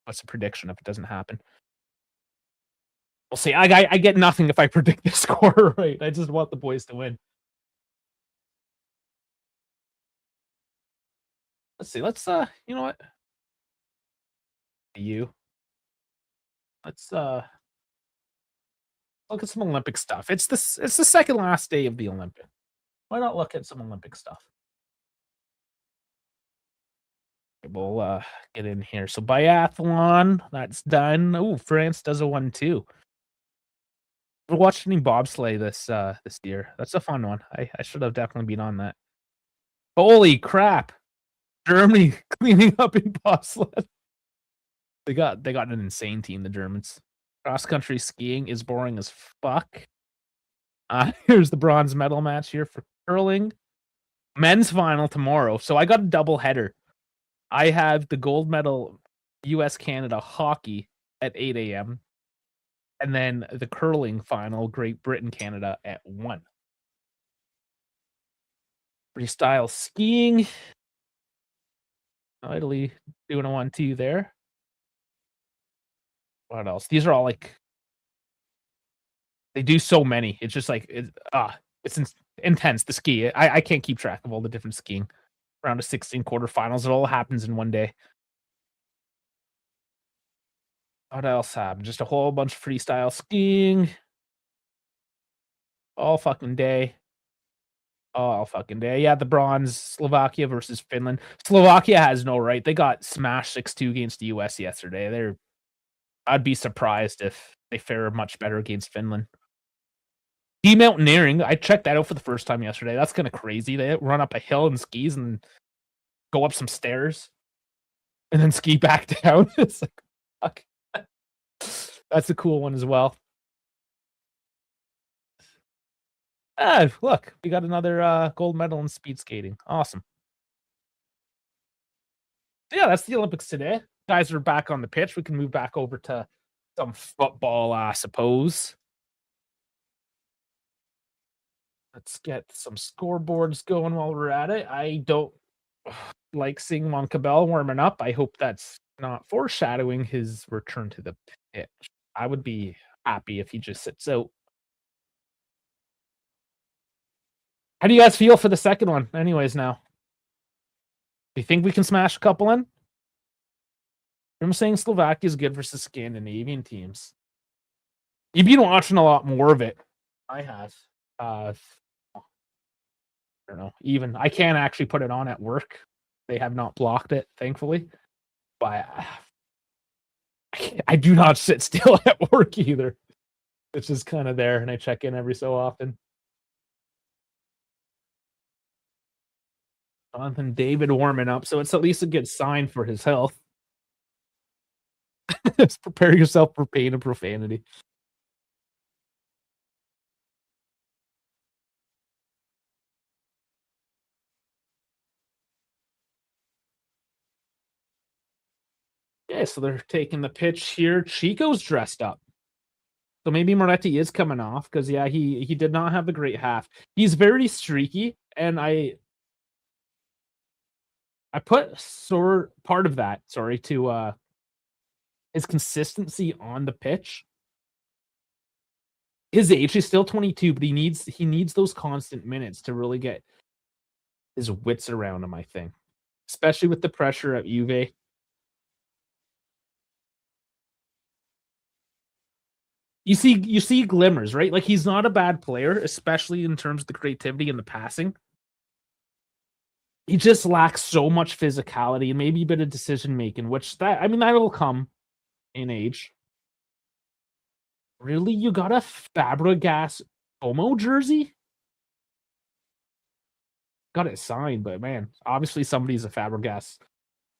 what's a prediction if it doesn't happen? We'll see. I get nothing if I predict the score right. I just want the boys to win. Let's see. Let's you know what? You. Let's look at some Olympic stuff. It's the second last day of the Olympics. Why not look at some Olympic stuff? We'll get in here. So biathlon, that's done. Oh, France does a 1-2. We're watching bobsleigh this year. That's a fun one. I should have definitely been on that. Holy crap! Germany cleaning up in bobsled. They got an insane team, the Germans. Cross country skiing is boring as fuck. Here's the bronze medal match here for curling. Men's final tomorrow. So I got a double header. I have the gold medal US Canada hockey at 8 a.m. and then the curling final, Great Britain Canada at 1. Freestyle skiing. Italy doing a 1-2 there. What else? These are all like they do so many. It's just like it's intense to ski. I can't keep track of all the different skiing. Round of 16 quarterfinals. It all happens in one day. What else happened? Just a whole bunch of freestyle skiing. All fucking day. All fucking day. Yeah, the bronze, Slovakia versus Finland. Slovakia has no right. They got smashed 6-2 against the US yesterday. I'd be surprised if they fare much better against Finland. Mountaineering. I checked that out for the first time yesterday. That's kind of crazy. They run up a hill and skis and go up some stairs and then ski back down. It's like, fuck. That's a cool one as well. Look, we got another gold medal in speed skating. Awesome. Yeah, that's the Olympics today. Guys are back on the pitch. We can move back over to some football, I suppose. Let's get some scoreboards going while we're at it. I don't like seeing Moncabell warming up. I hope that's not foreshadowing his return to the pitch. I would be happy if he just sits out. How do you guys feel for the second one? Anyways, now. Do you think we can smash a couple in? I'm saying Slovakia is good versus Scandinavian teams. You've been watching a lot more of it. I have. I don't know. Even I can't actually put it on at work. They have not blocked it, thankfully. But I do not sit still at work either. It's just kind of there, and I check in every so often. Jonathan David warming up, so it's at least a good sign for his health. Just prepare yourself for pain and profanity. Yeah, so they're taking the pitch here. Chico's dressed up. So maybe Moretti is coming off because yeah, he did not have a great half. He's very streaky, and I put part of that, to his consistency on the pitch. His age, he's still 22, but he needs those constant minutes to really get his wits around him, I think. Especially with the pressure at Juve. You see glimmers, right? Like he's not a bad player, especially in terms of the creativity and the passing. He just lacks so much physicality and maybe a bit of decision making, which that'll come in age. Really? You got a Fabregas Como jersey? Got it signed, but man, obviously somebody's a Fabregas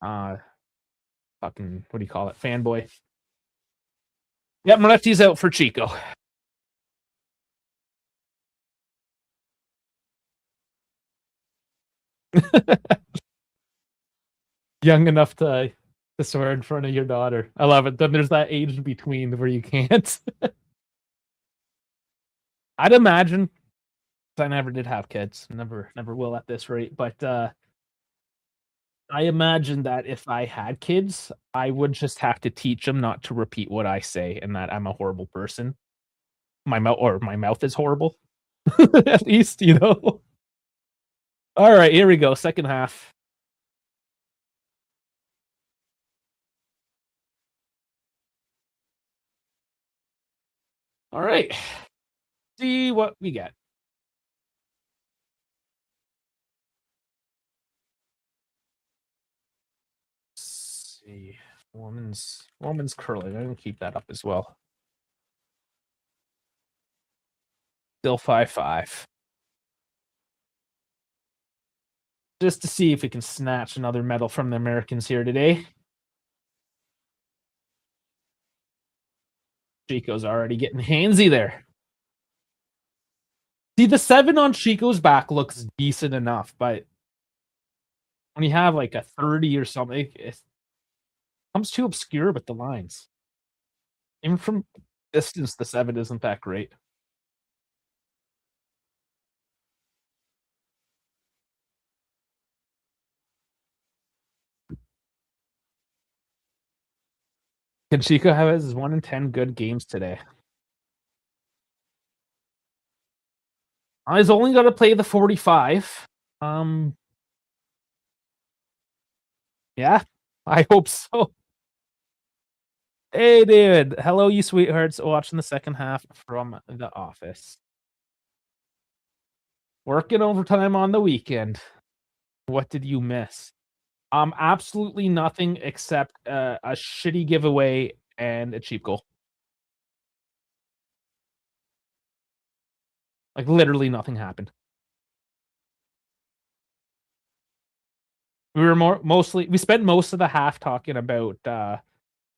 fucking what do you call it? Fanboy. Yep, Moretti's out for Chico. Young enough to swear in front of your daughter. I love it. Then there's that age in between where you can't. I'd imagine I never did have kids, never will at this rate, but I imagine that if I had kids, I would just have to teach them not to repeat what I say and that I'm a horrible person. My mouth is horrible. At least, you know. All right, here we go. Second half. All right. See what we get. Women's curling. I'm gonna keep that up as well. Still 5-5. Just to see if we can snatch another medal from the Americans here today. Chico's already getting handsy there. See, the 7 on Chico's back looks decent enough, but when you have like a 30 or something, it comes too obscure with the lines. Even from distance, the 7 isn't that great. Can Chico have his 1 in 10 good games today? He's only got to play the 45. Yeah, I hope so. Hey, David. Hello, you sweethearts. Watching the second half from the office. Working overtime on the weekend. What did you miss? Absolutely nothing except a shitty giveaway and a cheap goal. Like literally nothing happened. We spent most of the half talking about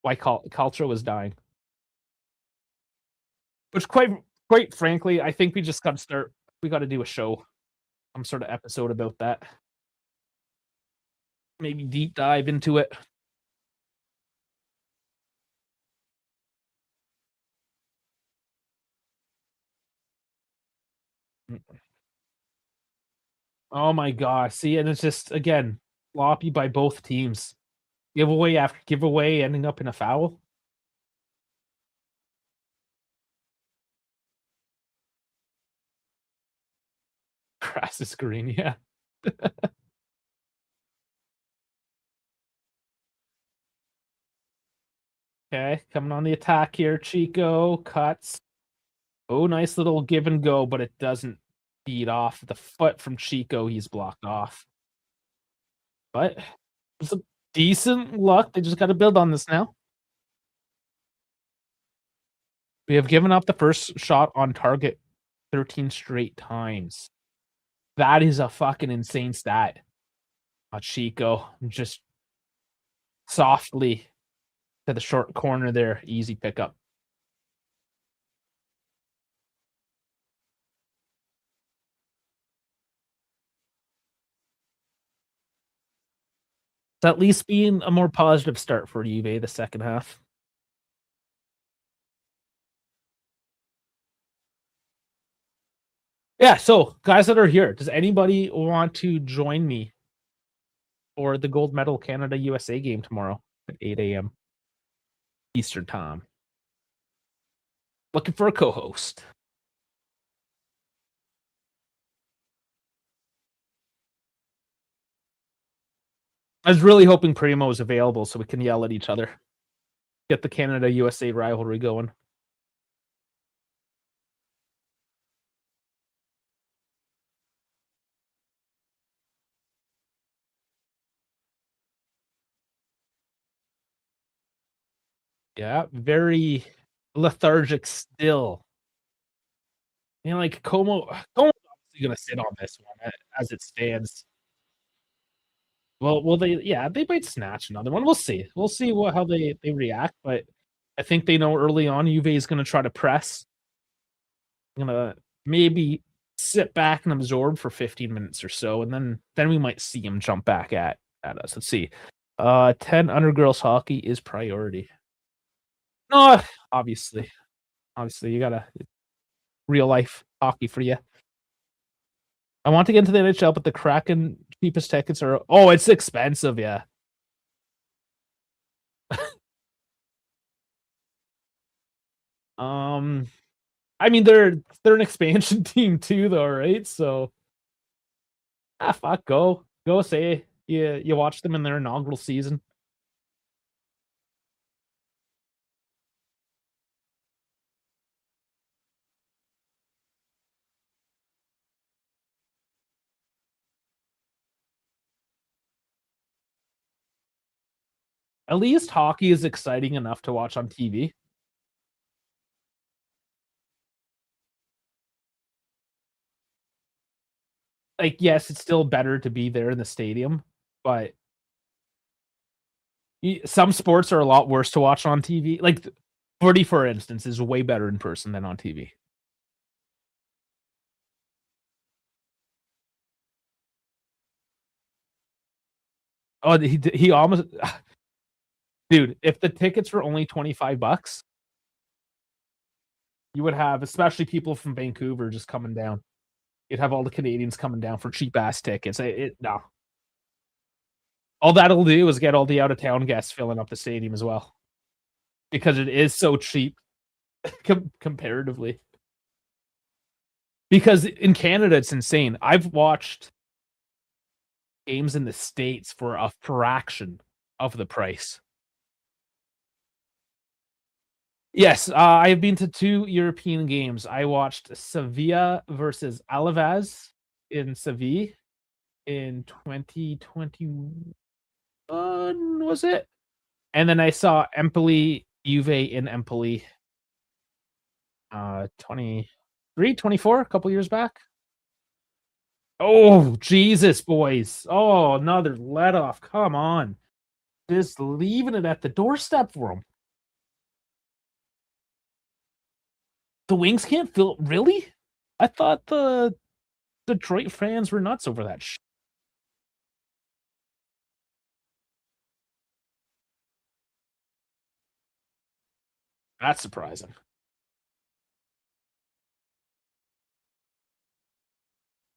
why culture was dying. Which quite frankly, I think we just got to do a show, some sort of episode about that. Maybe deep dive into it. Oh my gosh. See, and it's just again sloppy by both teams. Giveaway after giveaway ending up in a foul. Grass is green, yeah. Okay, coming on the attack here. Chico cuts. Oh, nice little give and go, but it doesn't feed off the foot from Chico. He's blocked off. But it's a decent luck. They just got to build on this now. We have given up the first shot on target 13 straight times. That is a fucking insane stat. Chico just softly to the short corner there. Easy pickup. It's at least being a more positive start for Juve the second half. Yeah, so guys that are here, does anybody want to join me for the gold medal Canada USA game tomorrow at 8 a.m. Eastern time? Looking for a co-host. I was really hoping Primo is available so we can yell at each other. Get the Canada USA rivalry going. Yeah, very lethargic still. You know, like Como's obviously gonna sit on this one as it stands. Well, they might snatch another one. We'll see. We'll see how they react, but I think they know early on Juve is gonna try to press. Gonna maybe sit back and absorb for 15 minutes or so, and then we might see him jump back at us. Let's see. 10 under girls hockey is priority. No, obviously. Obviously, you gotta real life hockey for you. I want to get into the NHL, but the Kraken cheapest tickets are it's expensive, yeah. Um I mean they're an expansion team too though, right? So fuck, go say you watch them in their inaugural season. At least hockey is exciting enough to watch on TV. Like, yes, it's still better to be there in the stadium, but some sports are a lot worse to watch on TV. Like footy, for instance, is way better in person than on TV. Oh, he almost dude. If the tickets were only $25, you would have, especially people from Vancouver, just coming down. You'd have all the Canadians coming down for cheap ass tickets. No, all that'll do is get all the out of town guests filling up the stadium as well because it is so cheap comparatively. Because in Canada, it's insane. I've watched games in the States for a fraction of the price. Yes, I have been to 2 European games. I watched Sevilla versus Alavés in Seville in 2021, was it? And then I saw Empoli, Juve in Empoli, 23, 24, a couple years back. Oh, Jesus, boys. Oh, another let off. Come on. Just leaving it at the doorstep for them. The Wings can't fill, really? I thought the Detroit fans were nuts over that That's surprising.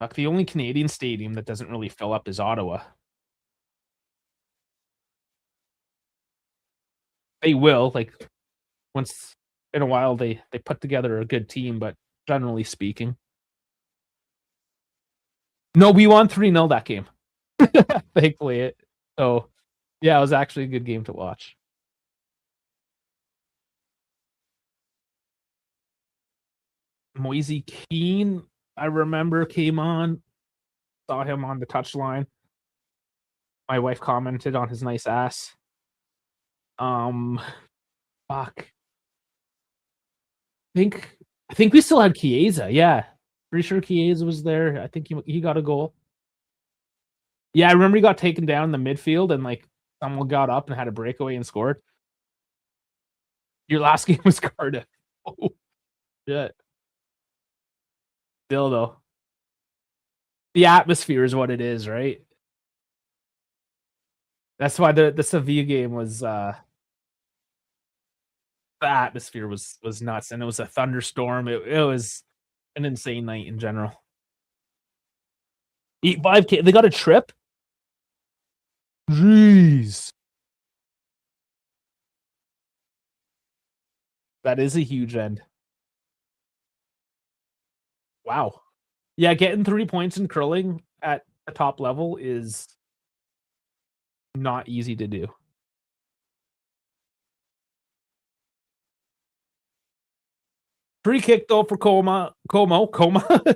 Like, the only Canadian stadium that doesn't really fill up is Ottawa. They will, like, once in a while, they put together a good team, but generally speaking. No, we won 3-0 that game. Thankfully, so, yeah, it was actually a good game to watch. Moise Keane, I remember, came on, saw him on the touchline. My wife commented on his nice ass. Um, fuck. think I think we still had Chiesa. Yeah, pretty sure Chiesa was there. I think he got a goal. Yeah, I remember he got taken down in the midfield and like someone got up and had a breakaway and scored. Your last game was Cardiff. Oh shit. Still though, the atmosphere is what it is, right? That's why the Sevilla game was the atmosphere was nuts, and it was a thunderstorm. It was an insane night in general. Eat 5K. They got a trip. Jeez, that is a huge end. Wow. Yeah, getting 3 points in curling at the top level is not easy to do. Free kick though for Coma.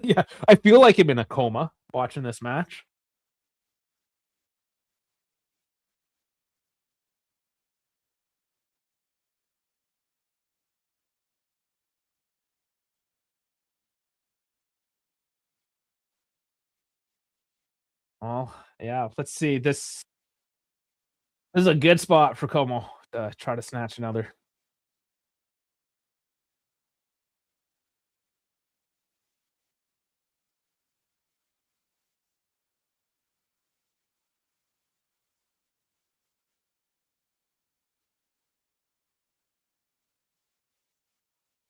Yeah, I feel like I'm in a coma watching this match. Well, yeah, let's see. This is a good spot for Como to try to snatch another.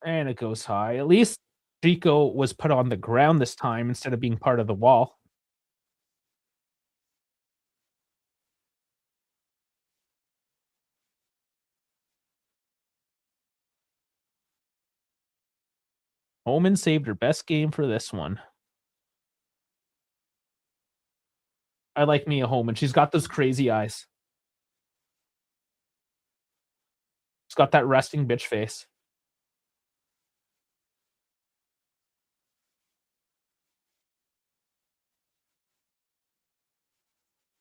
And it goes high. At least Chico was put on the ground this time instead of being part of the wall. Holman saved her best game for this one. I like Mia Holman. She's got those crazy eyes. She's got that resting bitch face.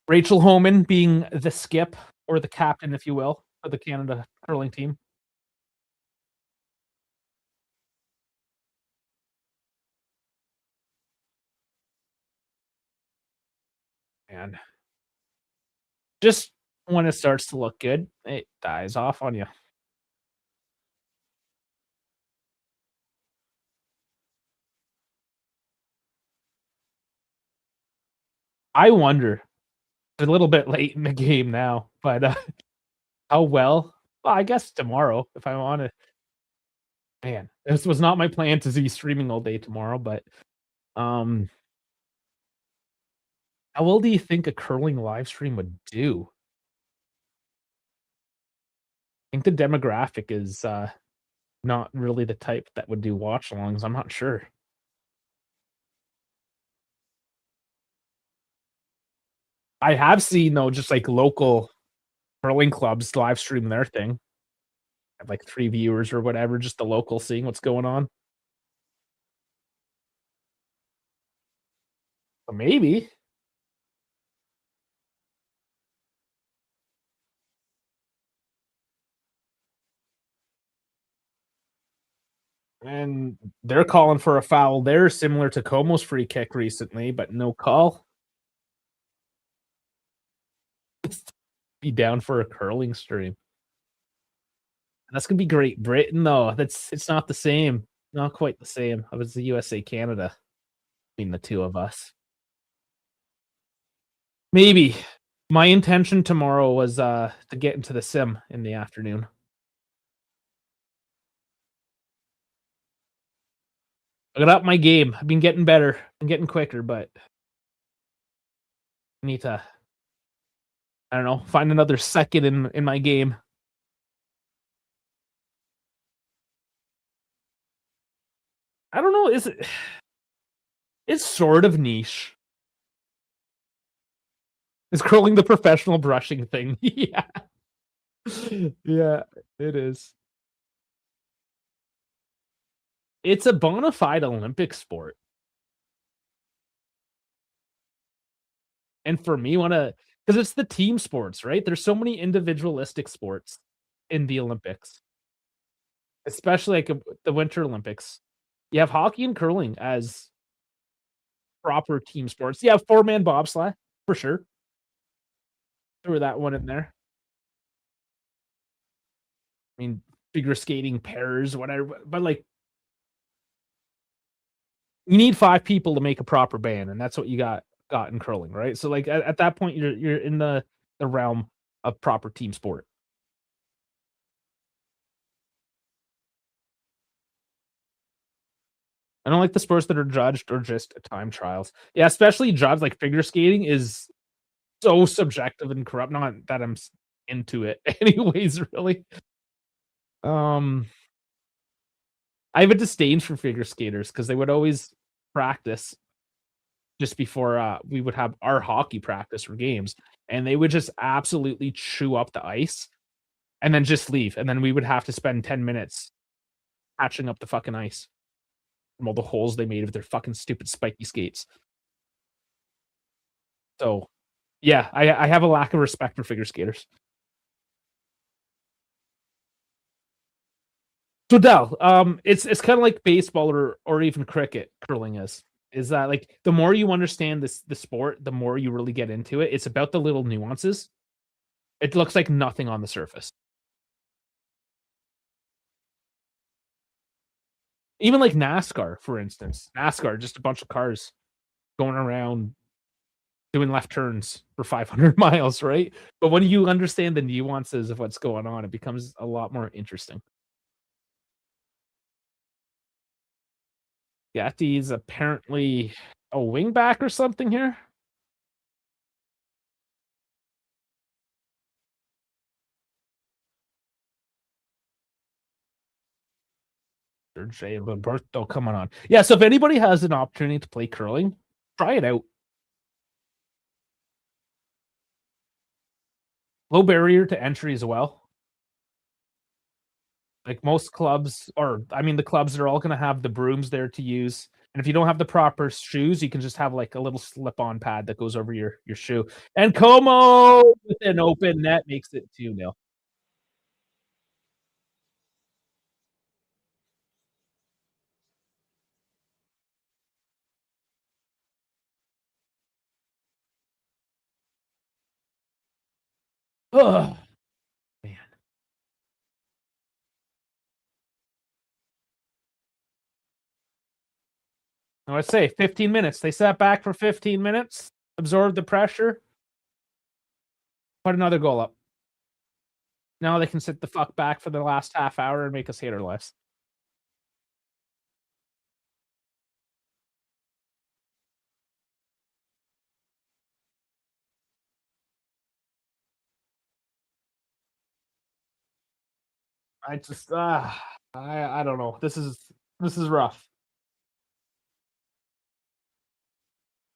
Rachel Homan being the skip. or the captain, if you will, of the Canada curling team. And just when it starts to look good, it dies off on you. I wonder, a little bit late in the game now, but, how well, I guess tomorrow if I wanna man, this was not my plan to be streaming all day tomorrow, but, um, how well do you think a curling live stream would do? I think the demographic is, not really the type that would do watch-alongs, I'm not sure. I have seen, though, just, like, local curling clubs live stream their thing, have, like, 3 viewers or whatever, just the local seeing what's going on. So maybe, and they're calling for a foul there similar to Como's free kick recently, but no call. Be down for a curling stream. That's gonna be Great Britain, though. That's it's not the same. Not quite the same. It was the USA, Canada between the 2 of us. Maybe. My intention tomorrow was, to get into the sim in the afternoon. I got up my game. I've been getting better. I'm getting quicker, but I need to, I don't know, find another second in my game. I don't know, is it it's sort of niche. Is curling the professional brushing thing. Yeah. Yeah, it is. It's a bona fide Olympic sport, and for me, wanna because it's the team sports, right? There's so many individualistic sports in the Olympics, especially, like, the Winter Olympics. You have hockey and curling as proper team sports. You have four-man bobsleigh, for sure. Threw that one in there. I mean, figure skating pairs, whatever, but, like, you need 5 people to make a proper band, and that's what you got in curling, right? So, like, at that point, you're in the realm of proper team sport. I don't like the sports that are judged or just time trials. Yeah, especially judged, like, figure skating is so subjective and corrupt, not that I'm into it anyways, really. Um, I have a disdain for figure skaters because they would always practice just before, we would have our hockey practice for games, and they would just absolutely chew up the ice and then just leave, and then we would have to spend 10 minutes patching up the fucking ice from all the holes they made with their fucking stupid spiky skates. So, yeah, I have a lack of respect for figure skaters. So Dell, it's kinda like baseball or even cricket, curling is that, like, the more you understand the sport, the more you really get into it. It's about the little nuances. It looks like nothing on the surface. Even like NASCAR, for instance. NASCAR, just a bunch of cars going around doing left turns for 500 miles, right? But when you understand the nuances of what's going on, it becomes a lot more interesting. Yati's apparently a wingback or something here? Or Jay Roberto coming on. Yeah, so if anybody has an opportunity to play curling, try it out. Low barrier to entry as well. Like most clubs, or I mean, the clubs are all gonna have the brooms there to use, And if you don't have the proper shoes, you can just have, like, a little slip-on pad that goes over your shoe. And Como with an open net makes it 2-0. Ugh, man. I would say 15 minutes. They sat back for 15 minutes, absorbed the pressure, put another goal up. Now they can sit the fuck back for the last half hour and make us hate our lives. I just, I don't know. This is rough.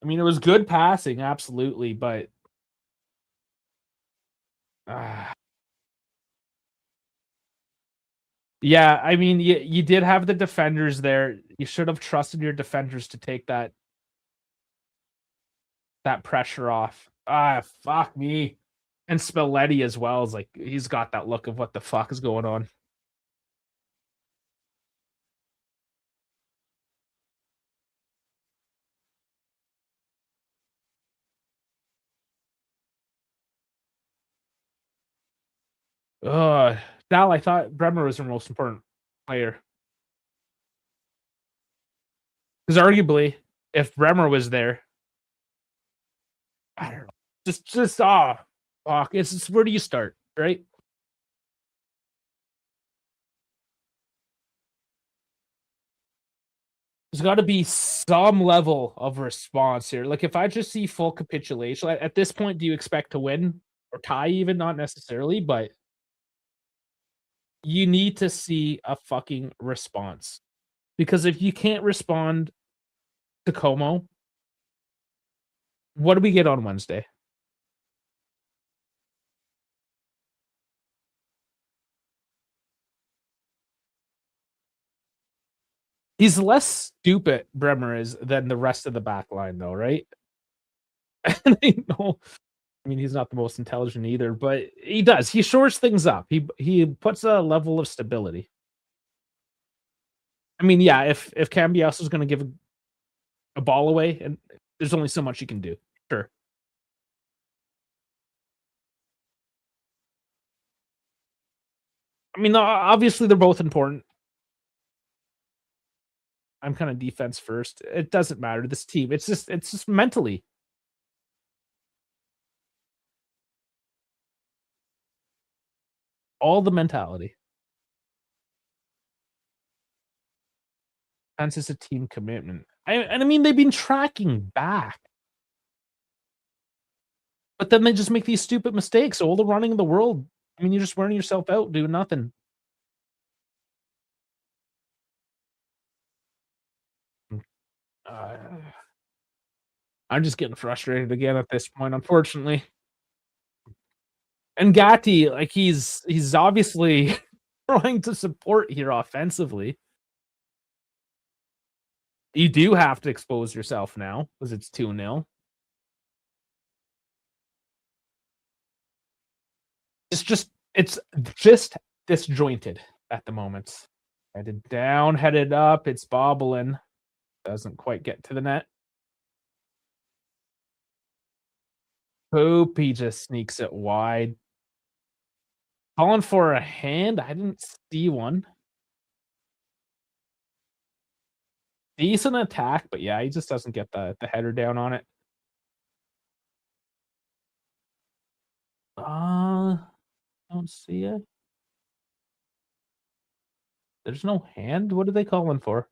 I mean, it was good passing, absolutely, but, ah yeah, I mean, you did have the defenders there. You should have trusted your defenders to take that pressure off. Fuck me. And Spalletti as well is like he's got that look of what the fuck is going on. Ugh. Now I thought Bremer was the most important player because arguably, if Bremer was there, I don't know. Fuck. It's just where do you start, right? There's got to be some level of response here. Like if I just see full capitulation at this point, do you expect to win or tie? Even not necessarily, but you need to see a fucking response because if you can't respond to Como, what do we get on Wednesday? He's less stupid, Bremer is, than the rest of the back line, though, right? And I know I mean, he's not the most intelligent either, but he does. He shores things up. He puts a level of stability. I mean, yeah, if Cambiaso's gonna give a ball away, and there's only so much you can do. Sure. I mean, obviously, they're both important. I'm kinda defense first. It doesn't matter, this team, it's just mentally, all the mentality. Hence, it's a team commitment. I mean, they've been tracking back, but then they just make these stupid mistakes. All the running in the world. I mean, you're just wearing yourself out doing nothing. Mm, uh, I'm just getting frustrated again at this point, unfortunately. And Gatti, like, he's obviously trying to support here offensively. You do have to expose yourself now because it's 2-0. It's just disjointed at the moment. Headed down, headed up, it's bobbling. Doesn't quite get to the net. Poop, he just sneaks it wide. Calling for a hand, I didn't see one. Decent attack, but yeah, he just doesn't get the header down on it. Don't see it. There's no hand? What are they calling for?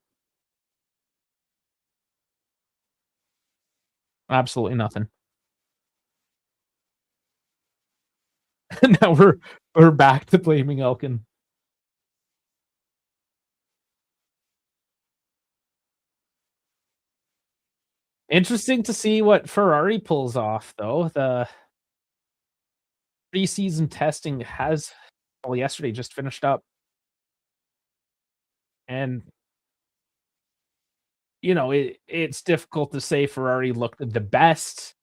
Absolutely nothing. Now we're back to blaming Elkin. Interesting to see what Ferrari pulls off, though. The preseason testing has well, yesterday just finished up, and it's difficult to say Ferrari looked the best,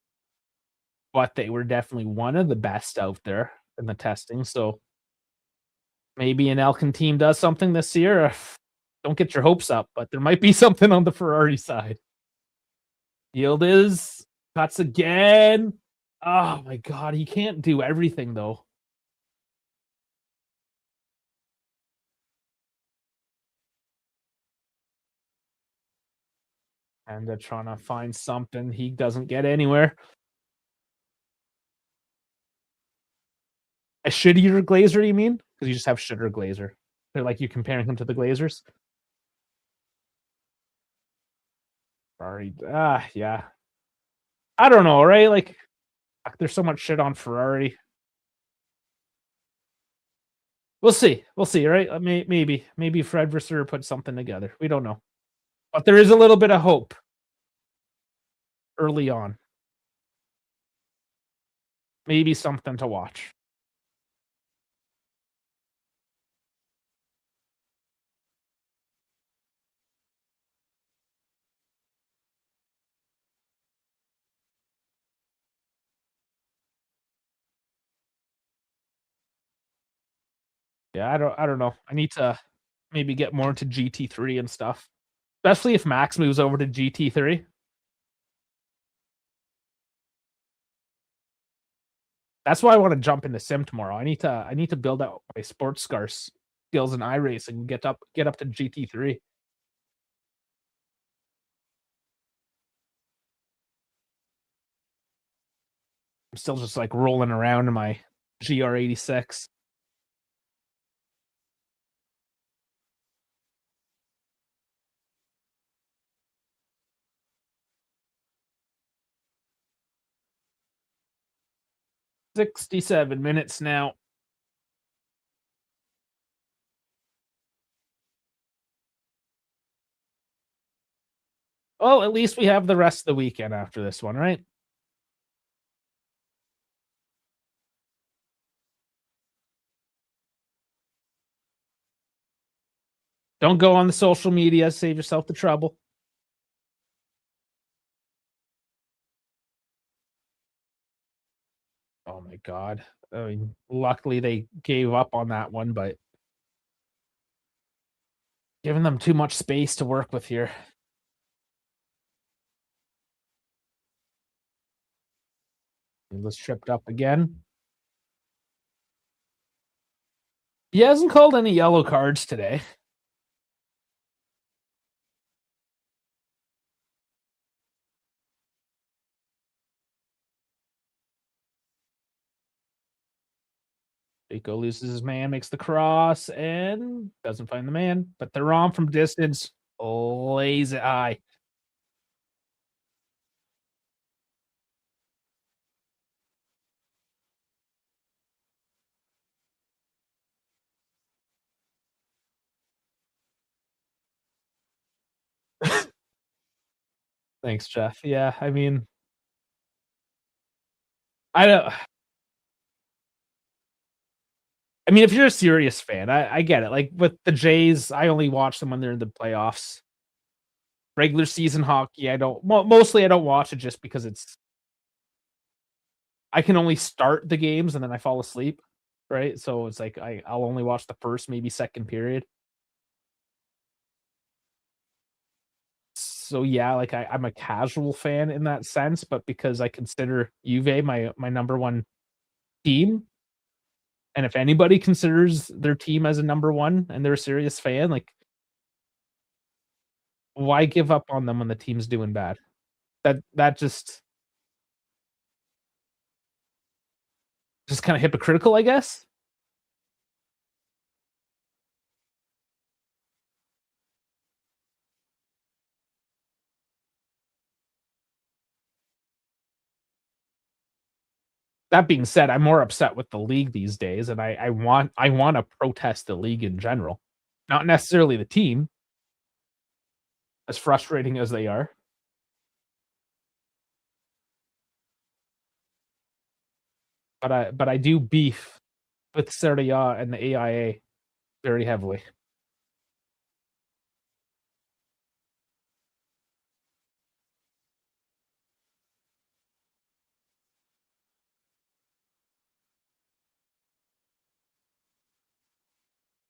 but they were definitely one of the best out there in the testing, so maybe an Elkin team does something this year. Don't get your hopes up, but there might be something on the Ferrari side. Yield is cuts again. Oh my god, he can't do everything though. And they're trying to find something. He doesn't get anywhere. A shittier Glazer, you mean? Because you just have shitter Glazer. They're like you comparing him to the Glazers. Ferrari, yeah. I don't know, right? Like, there's so much shit on Ferrari. We'll see. We'll see, right? Maybe Fred Vasseur put something together. We don't know, but there is a little bit of hope early on. Maybe something to watch. Yeah, I don't know. I need to maybe get more into GT3 and stuff, especially if Max moves over to GT3. That's why I want to jump into sim tomorrow. I need to build out my sports car skills in iRacing and get up to GT3. I'm still just like rolling around in my GR86. 67 minutes now. Well, at least we have the rest of the weekend after this one, right? Don't go on the social media. Save yourself the trouble. Oh my god. I mean, luckily they gave up on that one, but giving them too much space to work with here. He was tripped up again. He hasn't called any yellow cards today. Rico loses his man, makes the cross, and doesn't find the man. But they're on from distance. Lays it high. Thanks, Jeff. Yeah, I mean, I don't. I mean, if you're a serious fan, I get it. Like with the Jays, I only watch them when they're in the playoffs. Regular season hockey, I don't. Well, mostly I don't watch it just because it's. I can only start the games and then I fall asleep, right? So it's like I'll only watch the first, maybe second period. So yeah, like I'm a casual fan in that sense, but because I consider Juve my number one team, and if anybody considers their team as a number one and they're a serious fan, like why give up on them when the team's doing bad? That just kind of hypocritical, I guess. That being said, I'm more upset with the league these days, and I want to protest the league in general, not necessarily the team, as frustrating as they are, but I do beef with Serie A and the AIA very heavily.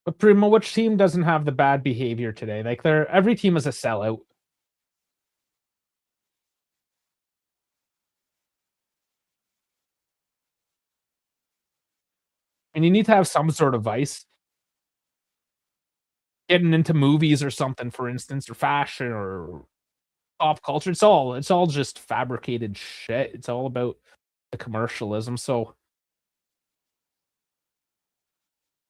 But Primo, which team doesn't have the bad behavior today? Like every team is a sellout. And you need to have some sort of vice. Getting into movies or something, for instance, or fashion or pop culture. It's all just fabricated shit. It's all about the commercialism. So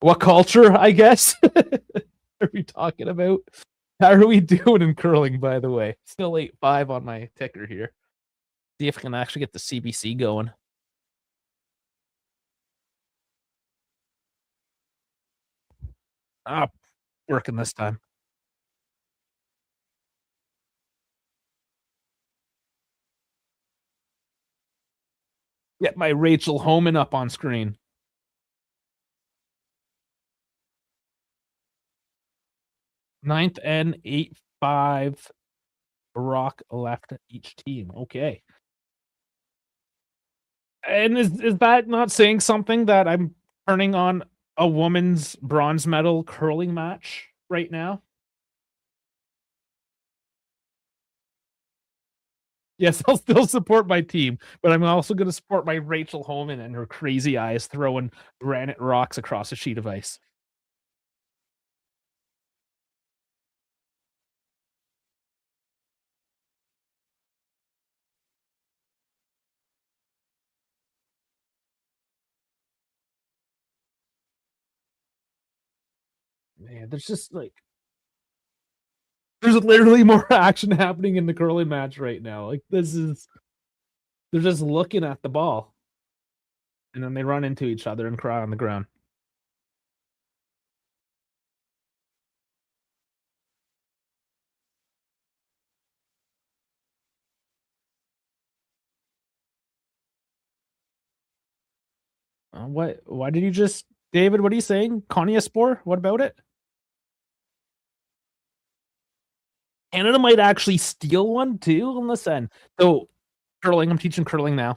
what culture, I guess, are we talking about? How are we doing in curling, by the way? Still 8-5 on my ticker here. See if I can actually get the CBC going. Ah, working this time. Get my Rachel Homan up on screen. Ninth and 8-5. Rock left each team. Okay. And is that not saying something that I'm turning on a woman's bronze medal curling match right now? Yes, I'll still support my team, but I'm also going to support my Rachel Homan and her crazy eyes throwing granite rocks across a sheet of ice. Man, there's literally more action happening in the curling match right now. Like they're just looking at the ball and then they run into each other and cry on the ground. What? Why did you just, David? What are you saying? Konyaspor? What about it? Canada might actually steal one too. Listen, so curling. I'm teaching curling now.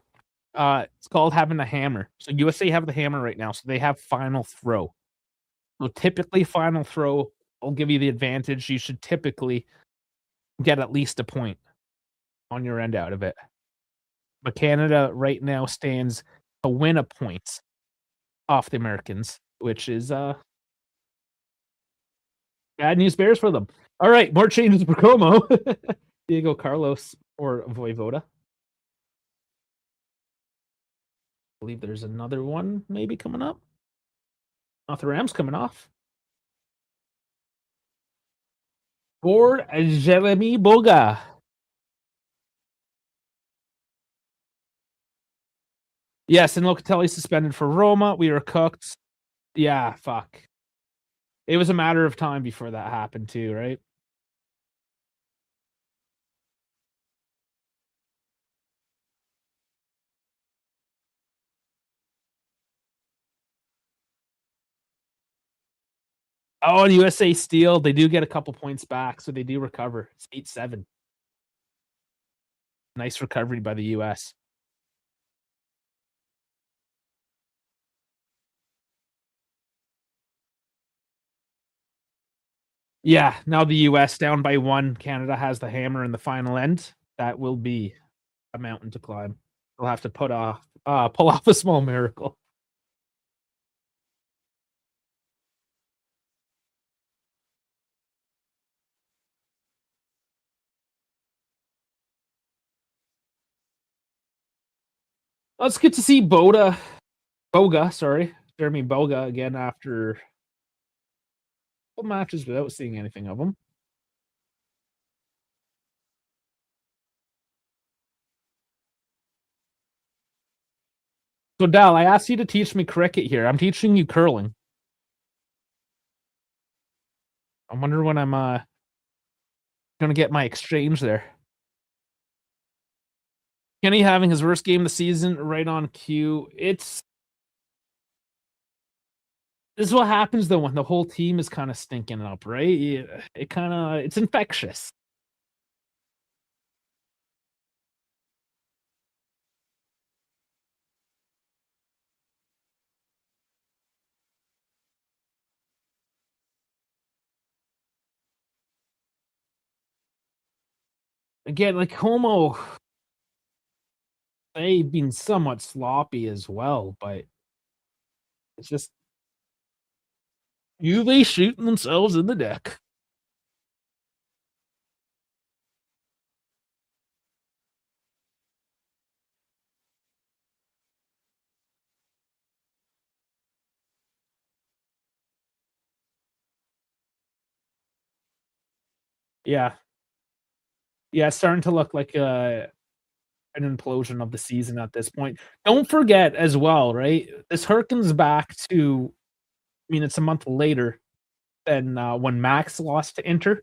It's called having the hammer. So USA have the hammer right now, so they have final throw. So typically, final throw will give you the advantage. You should typically get at least a point on your end out of it. But Canada right now stands to win a point off the Americans, which is bad news bears for them. All right, more changes for Como. Diego Carlos or Voivoda. I believe there's another one maybe coming up. Off the Rams coming off. For Jeremy Boga. Yes, and Locatelli suspended for Roma. We were cooked. Yeah, fuck. It was a matter of time before that happened too, right? Oh, and USA steal. They do get a couple points back, so they do recover. It's 8-7. Nice recovery by the US. Yeah, now the US down by 1. Canada has the hammer in the final end. That will be a mountain to climb. They'll have to pull off a small miracle. Let's get to see Boga, sorry, Jeremy Boga again after matches without seeing anything of him. So Dal, I asked you to teach me cricket here. I'm teaching you curling. I wonder when I'm gonna get my exchange there. Kenny having his worst game of the season right on cue. This is what happens though when the whole team is kind of stinking up, right? It's infectious. again, like Como, they've been somewhat sloppy as well, but it's just Juve shooting themselves in the neck. Yeah. Yeah, it's starting to look like, an implosion of the season at this point. Don't forget as well, right? This harkens back to, I mean, it's a month later than, when Max lost to Inter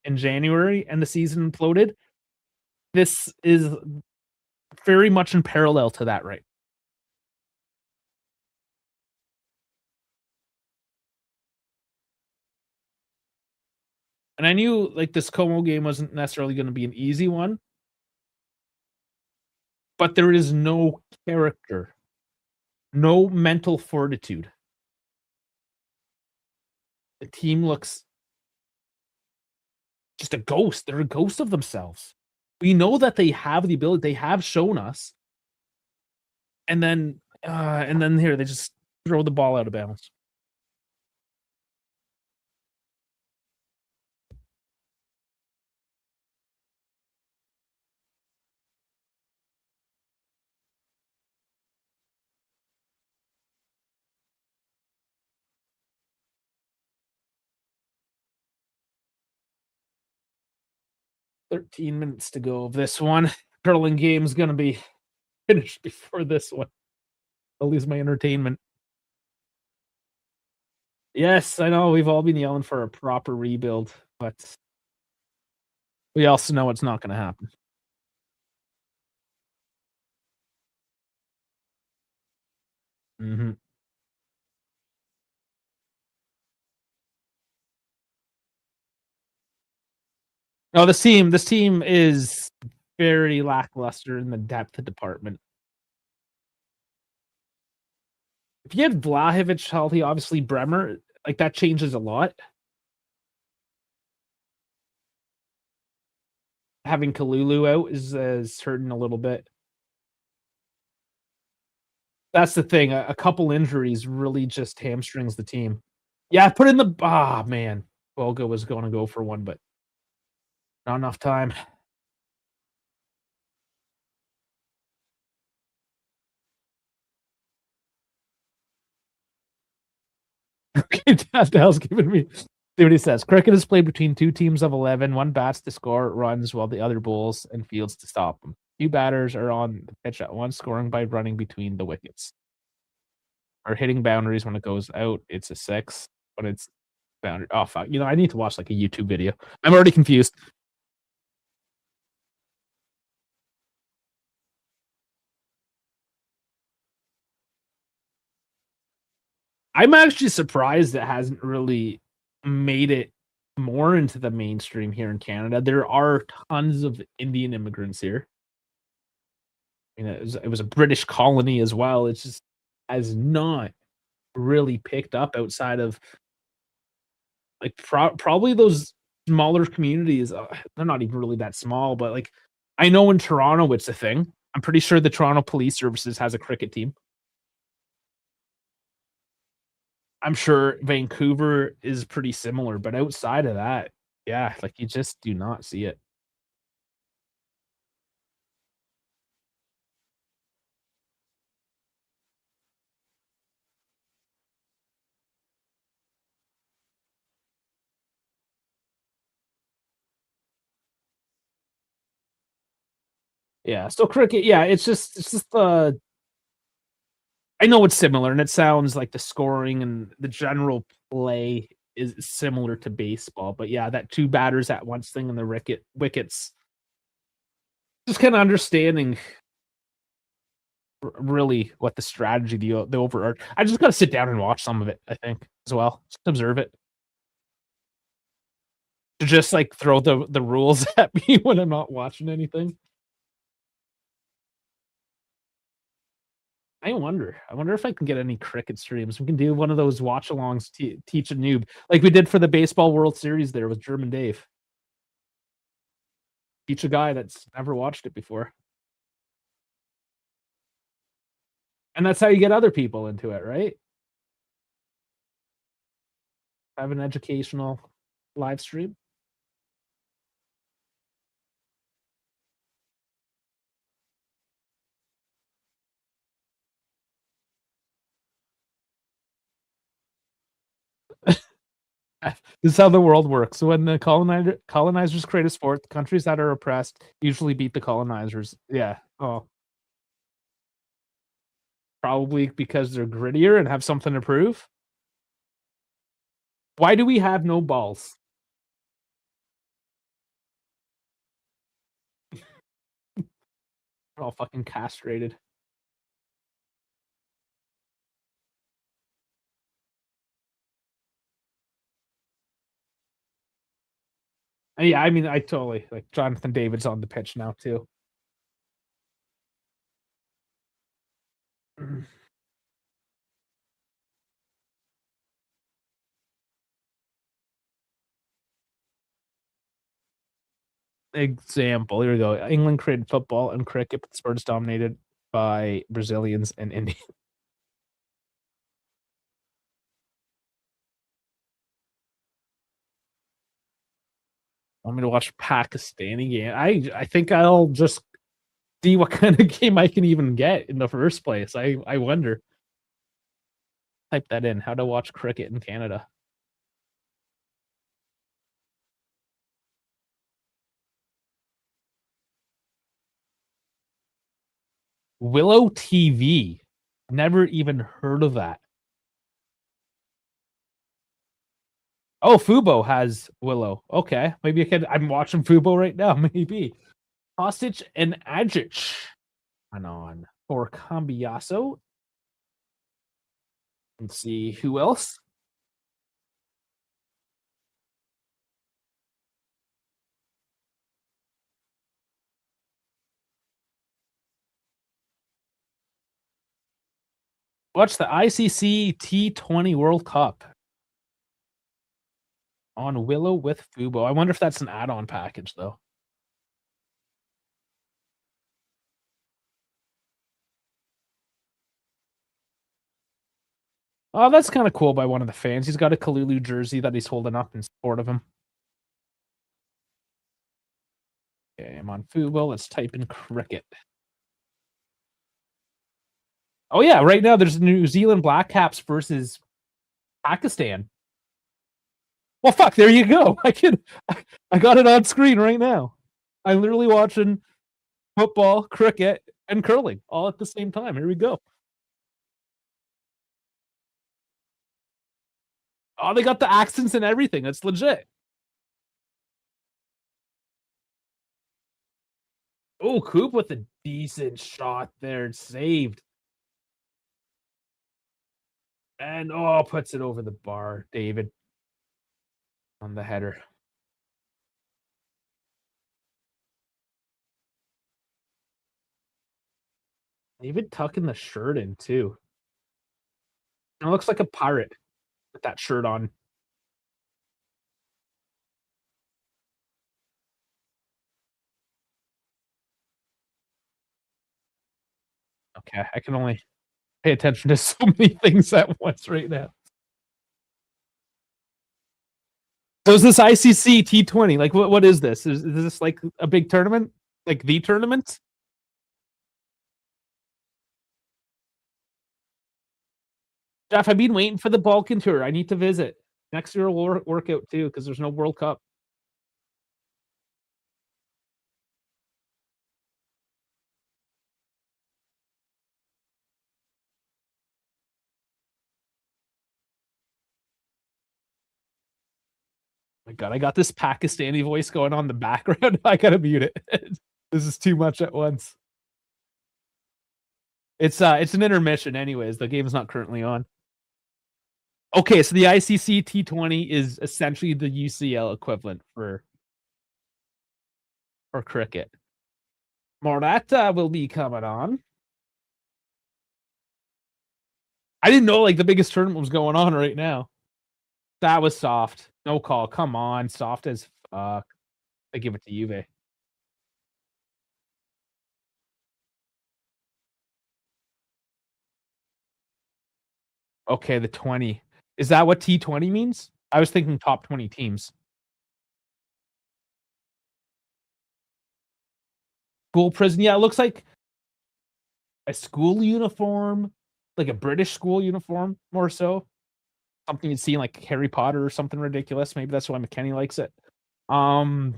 in January and the season imploded. This is very much in parallel to that, right? And I knew, like, this Como game wasn't necessarily gonna be an easy one, but there is no character, no mental fortitude. The team looks just a ghost. They're a ghost of themselves. We know that they have the ability, they have shown us, and then here, they just throw the ball out of bounds. 13 minutes to go of this one. Curling game's gonna be finished before this one. I'll lose my entertainment. Yes, I know we've all been yelling for a proper rebuild, but we also know it's not gonna happen. Mhm. No, this team is very lackluster in the depth department. If you had Vlahovic healthy, obviously Bremer, like, that changes a lot. Having Kalulu out is hurting a little bit. That's the thing, a couple injuries really just hamstrings the team. Yeah, put in the man. Boga was gonna go for one, but not enough time. Okay, Dale's giving me see what he says. Cricket is played between 2 teams of 11. One bats to score runs while the other bowls and fields to stop them. 2 batters are on the pitch at once, scoring by running between the wickets. Or hitting boundaries when it goes out, it's a 6. When it's boundary oh, fuck. You know, I need to watch, like, a YouTube video. I'm already confused. I'm actually surprised it hasn't really made it more into the mainstream here in Canada. There are tons of Indian immigrants here. You know, it was a British colony as well. It's just has not really picked up outside of, like, probably those smaller communities, they're not even really that small, but, like, I know in Toronto it's a thing. I'm pretty sure the Toronto Police Services has a cricket team. I'm sure Vancouver is pretty similar, but outside of that, yeah, like, you just do not see it. Yeah, so cricket, yeah, it's just, I know it's similar, and it sounds like the scoring and the general play is similar to baseball, but yeah, that 2 batters at once thing and the wickets, just kinda understanding really what the strategy, the overarch I just gotta sit down and watch some of it, I think, as well, just observe it. To just, like, throw the rules at me when I'm not watching anything. I wonder if I can get any cricket streams. We can do one of those watch-alongs, teach a noob, like we did for the baseball World Series there with German Dave. Teach a guy that's never watched it before. And that's how you get other people into it, right? Have an educational live stream. This is how the world works. So when the colonizers create a sport, the countries that are oppressed usually beat the colonizers. Yeah. Oh, probably because they're grittier and have something to prove. Why do we have no balls? We're all fucking castrated. And yeah, I mean, I totally like Jonathan David's on the pitch now too. Example. Here we go. England created football and cricket, but the sport is dominated by Brazilians and Indians. Want me to watch Pakistani game? I think I'll just see what kind of game I can even get in the first place. I wonder. Type that in. How to watch cricket in Canada. Willow TV. Never even heard of that. Oh, Fubo has Willow. Okay, maybe I can. I'm watching Fubo right now. Maybe Hostage and Ajic. On for Cambiaso. Let's see who else. Watch the ICC T20 World Cup on Willow with Fubo. I wonder if that's an add-on package though. Oh, that's kind of cool by one of the fans. He's got a Kalulu jersey that he's holding up in support of him. Okay, I'm on Fubo. Let's type in cricket. Oh yeah, right now there's New Zealand Black Caps versus Pakistan. Well, fuck, there you go. I got it on screen right now. I'm literally watching football, cricket, and curling all at the same time. Here we go. Oh, they got the accents and everything. That's legit. Oh, Coop with a decent shot there. Saved. And puts it over the bar. David on the header. David tucking the shirt in too. It looks like a pirate with that shirt on. Okay, I can only pay attention to so many things at once right now. So is this ICC T20? Like, what is this? Is this like a big tournament? Like the tournament? Jeff, I've been waiting for the Balkan tour. I need to visit. Next year we'll work out too because there's no World Cup. My God, I got this Pakistani voice going on in the background. I gotta mute it. This is too much at once. It's an intermission, anyways. The game's not currently on. Okay, so the ICC T20 is essentially the UCL equivalent for cricket. Morata will be coming on. I didn't know like the biggest tournament was going on right now. That was soft. No call. Come on, soft as fuck. I give it to Juve. Okay, the 20. Is that what T20 means? I was thinking top 20 teams. School prison. Yeah, it looks like a school uniform, like a British school uniform, more so. Something you'd see in like Harry Potter or something ridiculous. Maybe that's why McKenny likes it. Um,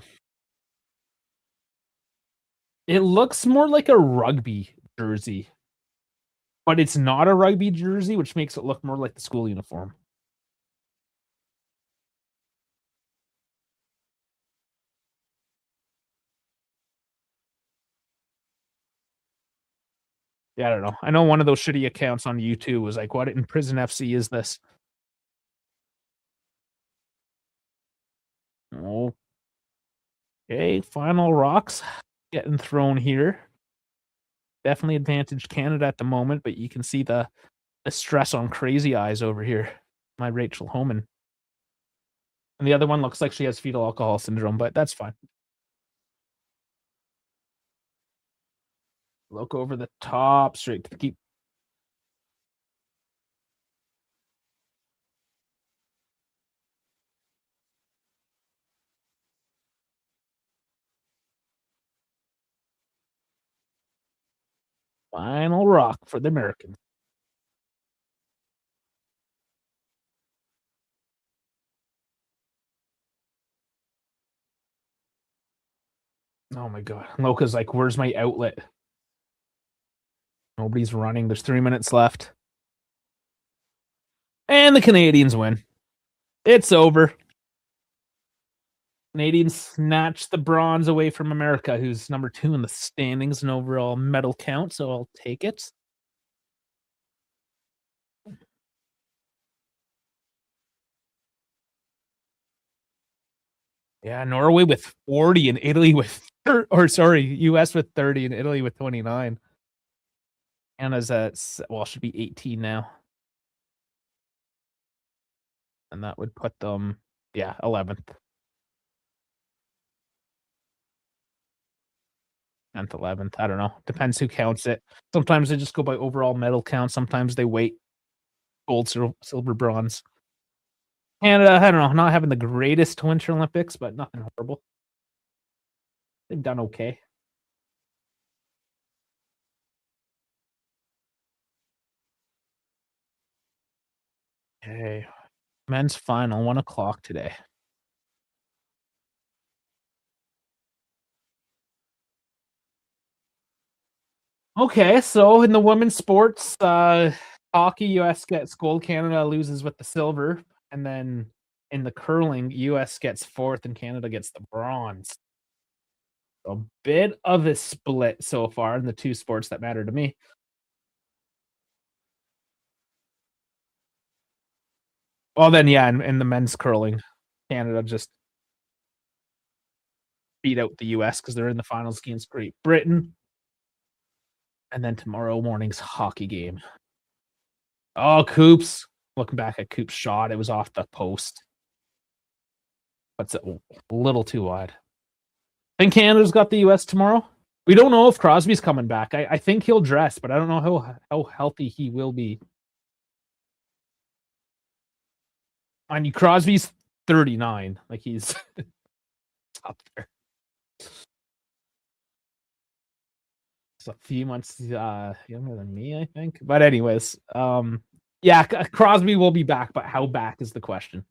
it looks more like a rugby jersey, but it's not a rugby jersey, which makes it look more like the school uniform. Yeah, I don't know. I know one of those shitty accounts on YouTube was like, "What in prison FC is this?" Okay, final rocks getting thrown here. Definitely advantage Canada at the moment, but you can see the stress on Crazy Eyes over here. My Rachel Homan. And the other one looks like she has fetal alcohol syndrome, but that's fine. Look over the top, straight to the keep. Final rock for the Americans. Oh my god. Loka's like, where's my outlet? Nobody's running. There's 3 minutes left. And the Canadians win. It's over. Canadians snatched the bronze away from America, who's number 2 in the standings and overall medal count, so I'll take it. Yeah, Norway with 40 and Italy with or sorry, US with 30 and Italy with 29. Anna's at well, should be 18 now. And that would put them, yeah, 11th. 10th, 11th. I don't know. Depends who counts it. Sometimes they just go by overall medal count. Sometimes they weight gold, silver, bronze. Canada, I don't know, not having the greatest Winter Olympics, but nothing horrible. They've done okay. Okay. Men's final, 1 o'clock today. Okay, so in the women's sports, hockey, US gets gold, Canada loses with the silver, and then in the curling, US gets fourth and Canada gets the bronze. A bit of a split so far in the two sports that matter to me. Well, then, yeah, in the men's curling, Canada just beat out the US because they're in the finals against Great Britain. And then tomorrow morning's hockey game. Oh, Coops. Looking back at Coops' shot, it was off the post. But it's a little too wide. I think Canada's got the US tomorrow. We don't know if Crosby's coming back. I think he'll dress, but I don't know how healthy he will be. I mean, Crosby's 39. Like, he's up there. It's a few months younger than me, I think. But anyways, yeah, Crosby will be back, but how back is the question.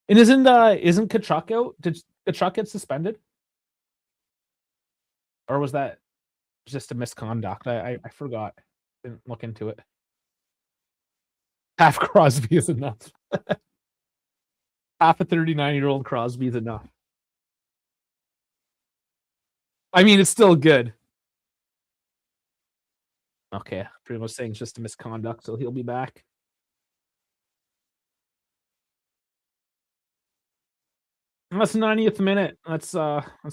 And isn't Kachuk out? Did Kachuk get suspended? Or was that just a misconduct? I forgot. Didn't look into it. Half Crosby is enough. Half a 39-year-old Crosby is enough. I mean, it's still good. Okay, pretty much saying it's just a misconduct, so he'll be back. That's the 90th minute. Let's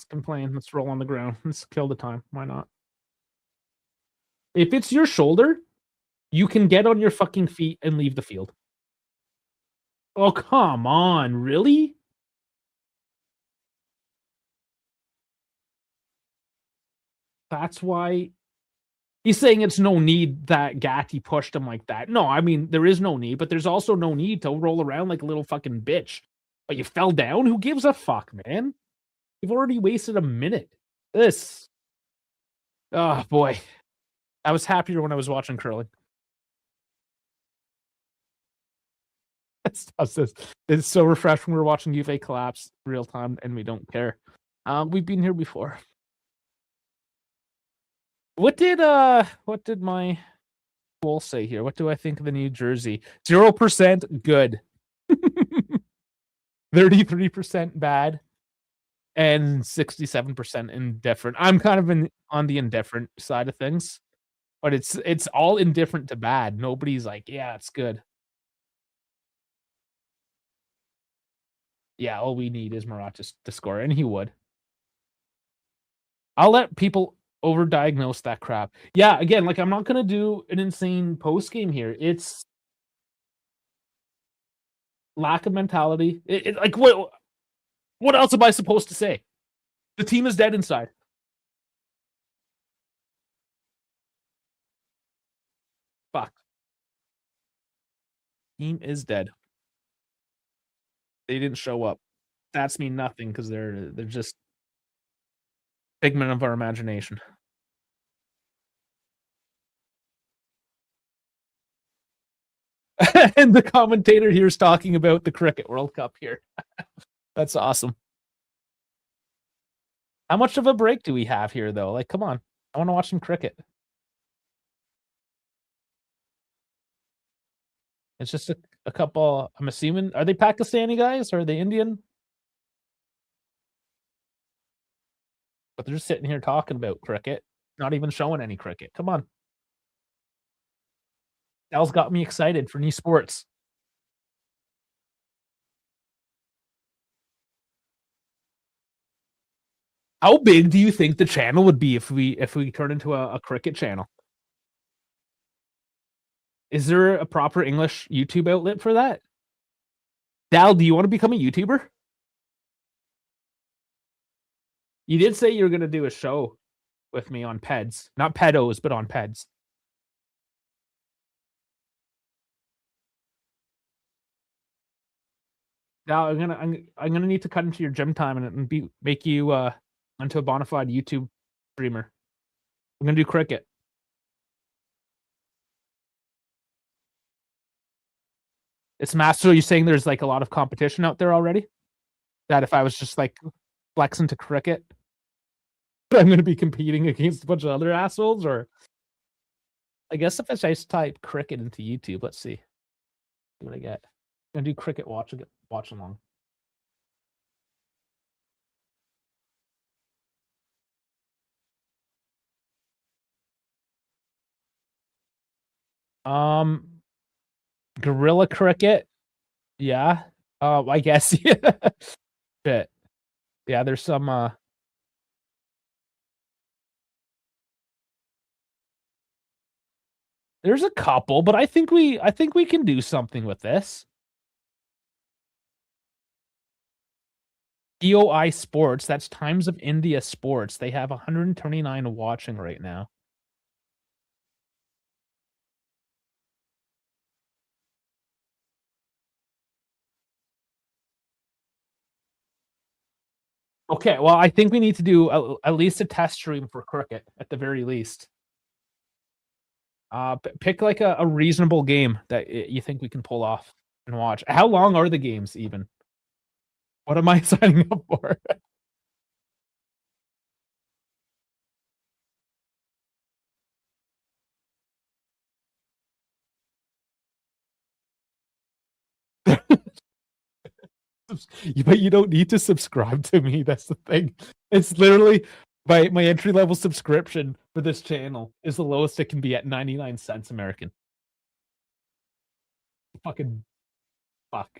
complain. Let's roll on the ground. Let's kill the time. Why not? If it's your shoulder, you can get on your fucking feet and leave the field. Oh, come on. Really? That's why he's saying it's no need that Gatti pushed him like that. No, I mean, there is no need, but there's also no need to roll around like a little fucking bitch. But you fell down? Who gives a fuck, man? You've already wasted a minute. This. Oh, boy. I was happier when I was watching curling. It's so refreshing. We're watching Juve collapse real time, and we don't care. We've been here before. What did my poll say here? What do I think of the new jersey? 0% good, 33% bad, and 67% indifferent. I'm kind of on the indifferent side of things, but it's all indifferent to bad. Nobody's like, yeah, it's good. Yeah, all we need is Murat to score, and he would. I'll let people overdiagnose that crap. Yeah, again, like I'm not gonna do an insane post game here. It's lack of mentality. Like what else am I supposed to say? The team is dead inside. Fuck. Team is dead. They didn't show up. That's mean nothing because they're just figment of our imagination. And the commentator here is talking about the Cricket World Cup here. That's awesome. How much of a break do we have here, though? Like, come on. I want to watch some cricket. It's just a couple. I'm assuming. Are they Pakistani guys or are they Indian? But they're just sitting here talking about cricket, not even showing any cricket. Come on. Dal's got me excited for new sports. How big do you think the channel would be if we turn into a cricket channel? Is there a proper English YouTube outlet for that? Dal, do you want to become a YouTuber? You did say you were going to do a show with me on Peds, not pedos, but on Peds. Now I'm gonna need to cut into your gym time and make you into a bona fide YouTube streamer. I'm gonna do cricket. It's master. You're saying there's like a lot of competition out there already? That if I was just like flexing to cricket, I'm gonna be competing against a bunch of other assholes, or I guess if I just type cricket into YouTube, let's see what I get. I'm gonna do cricket watch along. Um, Gorilla cricket, yeah. I guess yeah. Shit. Yeah, there's some there's a couple, but I think we can do something with this. EOI Sports, that's Times of India Sports. They have 129 watching right now. Okay, well, I think we need to do at least a test stream for cricket at the very least. Pick like a reasonable game that you think we can pull off and watch. How long are the games even? What am I signing up for? But you don't need to subscribe to me. That's the thing. It's literally my entry level subscription for this channel is the lowest it can be at 99 cents American. Fucking fuck.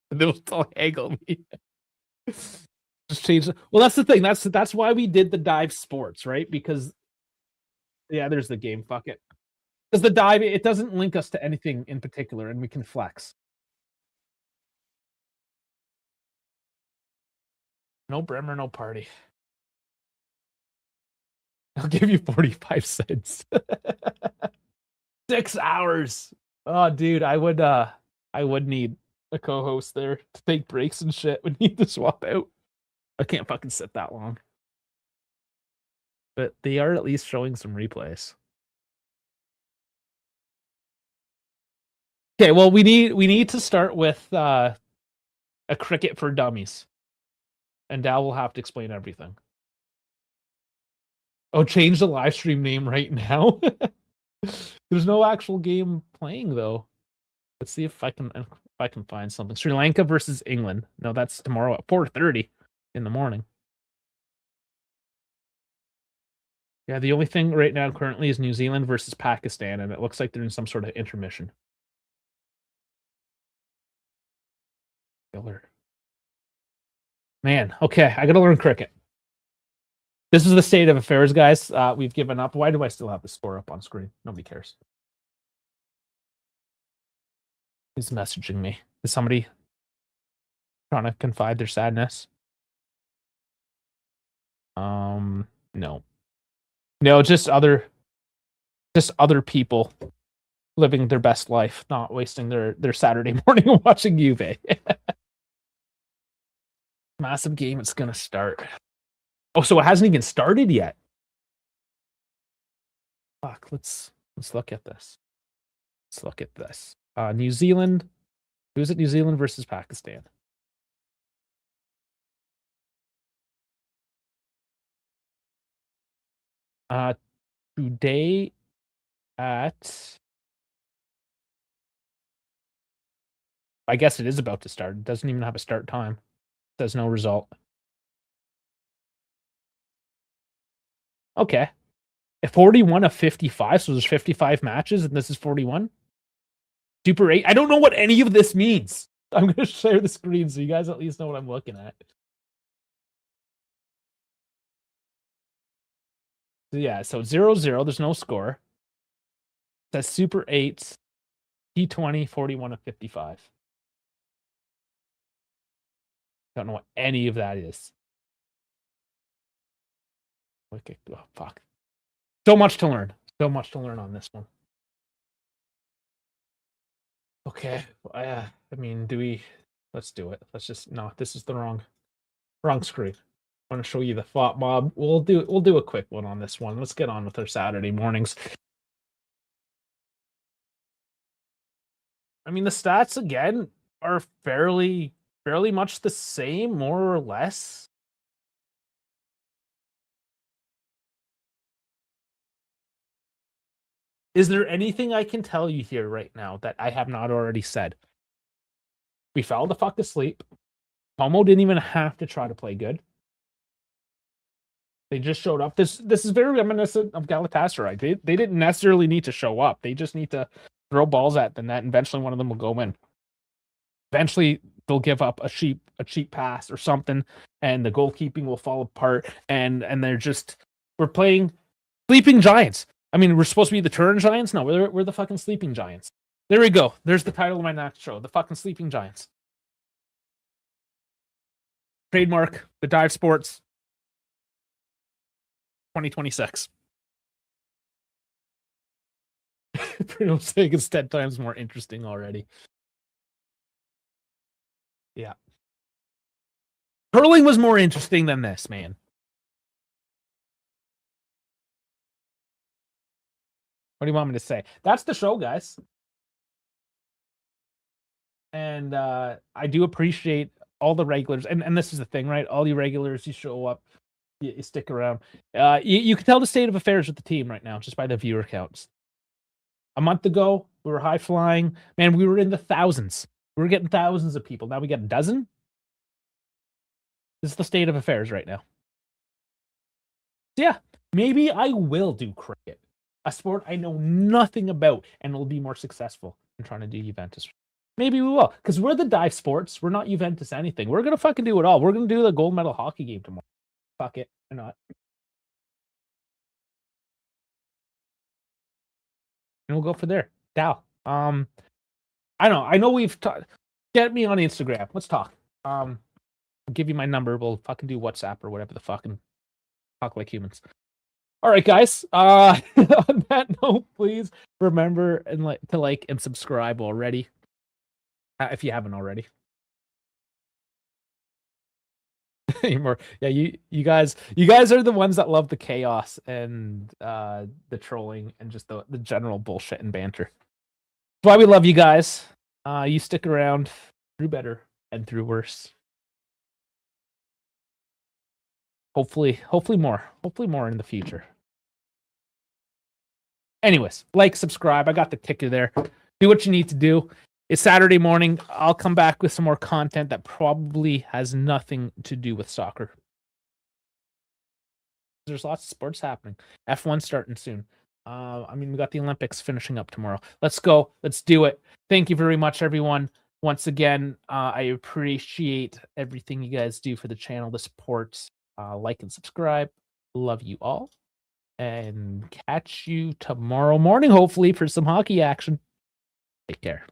They'll still haggle me. Just change. Well, that's the thing. That's why we did the dive sports, right? Because yeah, there's the game. Fuck it. Because the dive, it doesn't link us to anything in particular, and we can flex. No brimmer, no party. I'll give you 45 cents. 6 hours. Oh, dude, I would need a co-host there to take breaks and shit. We need to swap out. I can't fucking sit that long. But they are at least showing some replays. Okay, well, we need to start with a cricket for dummies. And Dal will have to explain everything. Oh, change the live stream name right now. There's no actual game playing though. Let's see if I can find something. Sri Lanka versus England. No, that's tomorrow at 4:30 in the morning. Yeah, the only thing right now currently is New Zealand versus Pakistan, and it looks like they're in some sort of intermission. Killer. Man, okay, I gotta learn cricket. This is the state of affairs, guys. We've given up. Why do I still have the score up on screen? Nobody cares. Who's messaging me? Is somebody trying to confide their sadness? No. No, just other people living their best life, not wasting their Saturday morning watching Juve. Massive game, it's gonna start. Oh, so it hasn't even started yet. Fuck, let's look at this. Let's look at this. New Zealand. Who's it? New Zealand versus Pakistan. Today at, I guess it is about to start. It doesn't even have a start time. There's no result. Okay. 41 of 55, so there's 55 matches, and this is 41. Super 8. I don't know what any of this means. I'm going to share the screen so you guys at least know what I'm looking at. So yeah, so 0-0. There's no score. That's Super 8. T20, 41 of 55. Don't know what any of that is. Okay, oh, fuck. So much to learn. So much to learn on this one. Okay. I mean, let's do it. Let's just, no, this is the wrong screen. I want to show you the thought mob. We'll do a quick one on this one. Let's get on with our Saturday mornings. I mean, the stats again are fairly much the same, more or less. Is there anything I can tell you here right now that I have not already said? We fell the fuck asleep. Como didn't even have to try to play good. They just showed up. This is very reminiscent of Galatasaray. They didn't necessarily need to show up. They just need to throw balls at the net, and eventually one of them will go in. Eventually they'll give up a cheap pass or something, and the goalkeeping will fall apart. And we're playing sleeping giants. I mean, we're supposed to be the Turin Giants. No, we're the fucking sleeping giants. There we go. There's the title of my next show: the fucking sleeping giants. Trademark the Dive Sports 2026. Bruno saying it's 10 times more interesting already. Yeah. Curling was more interesting than this, man. What do you want me to say? That's the show, guys. And I do appreciate all the regulars. And this is the thing, right? All you regulars, you show up, you stick around. You can tell the state of affairs with the team right now just by the viewer counts. A month ago, we were high flying. Man, we were in the thousands. We were getting thousands of people. Now we got a dozen. This is the state of affairs right now. Yeah, maybe I will do cricket, a sport I know nothing about, and will be more successful in trying to do Juventus. Maybe we will, because we're the Dive Sports. We're not Juventus anything. We're going to fucking do it all. We're going to do the gold medal hockey game tomorrow. Fuck it. Why not? And we'll go for there. Dal. I know we've talked. Get me on Instagram. Let's talk. I'll give you my number. We'll fucking do WhatsApp or whatever the fucking talk like humans. All right, guys. On that note, please remember to like and subscribe already, if you haven't already. More, yeah. You guys are the ones that love the chaos and the trolling and just the general bullshit and banter. That's why we love you guys. You stick around through better and through worse. Hopefully more in the future. Anyways, like, subscribe. I got the ticker there. Do what you need to do. It's Saturday morning. I'll come back with some more content that probably has nothing to do with soccer. There's lots of sports happening. F1 starting soon. We got the Olympics finishing up tomorrow. Let's go. Let's do it. Thank you very much, everyone. Once again, I appreciate everything you guys do for the channel, the supports. Like and subscribe. Love you all. And catch you tomorrow morning, hopefully, for some hockey action. Take care.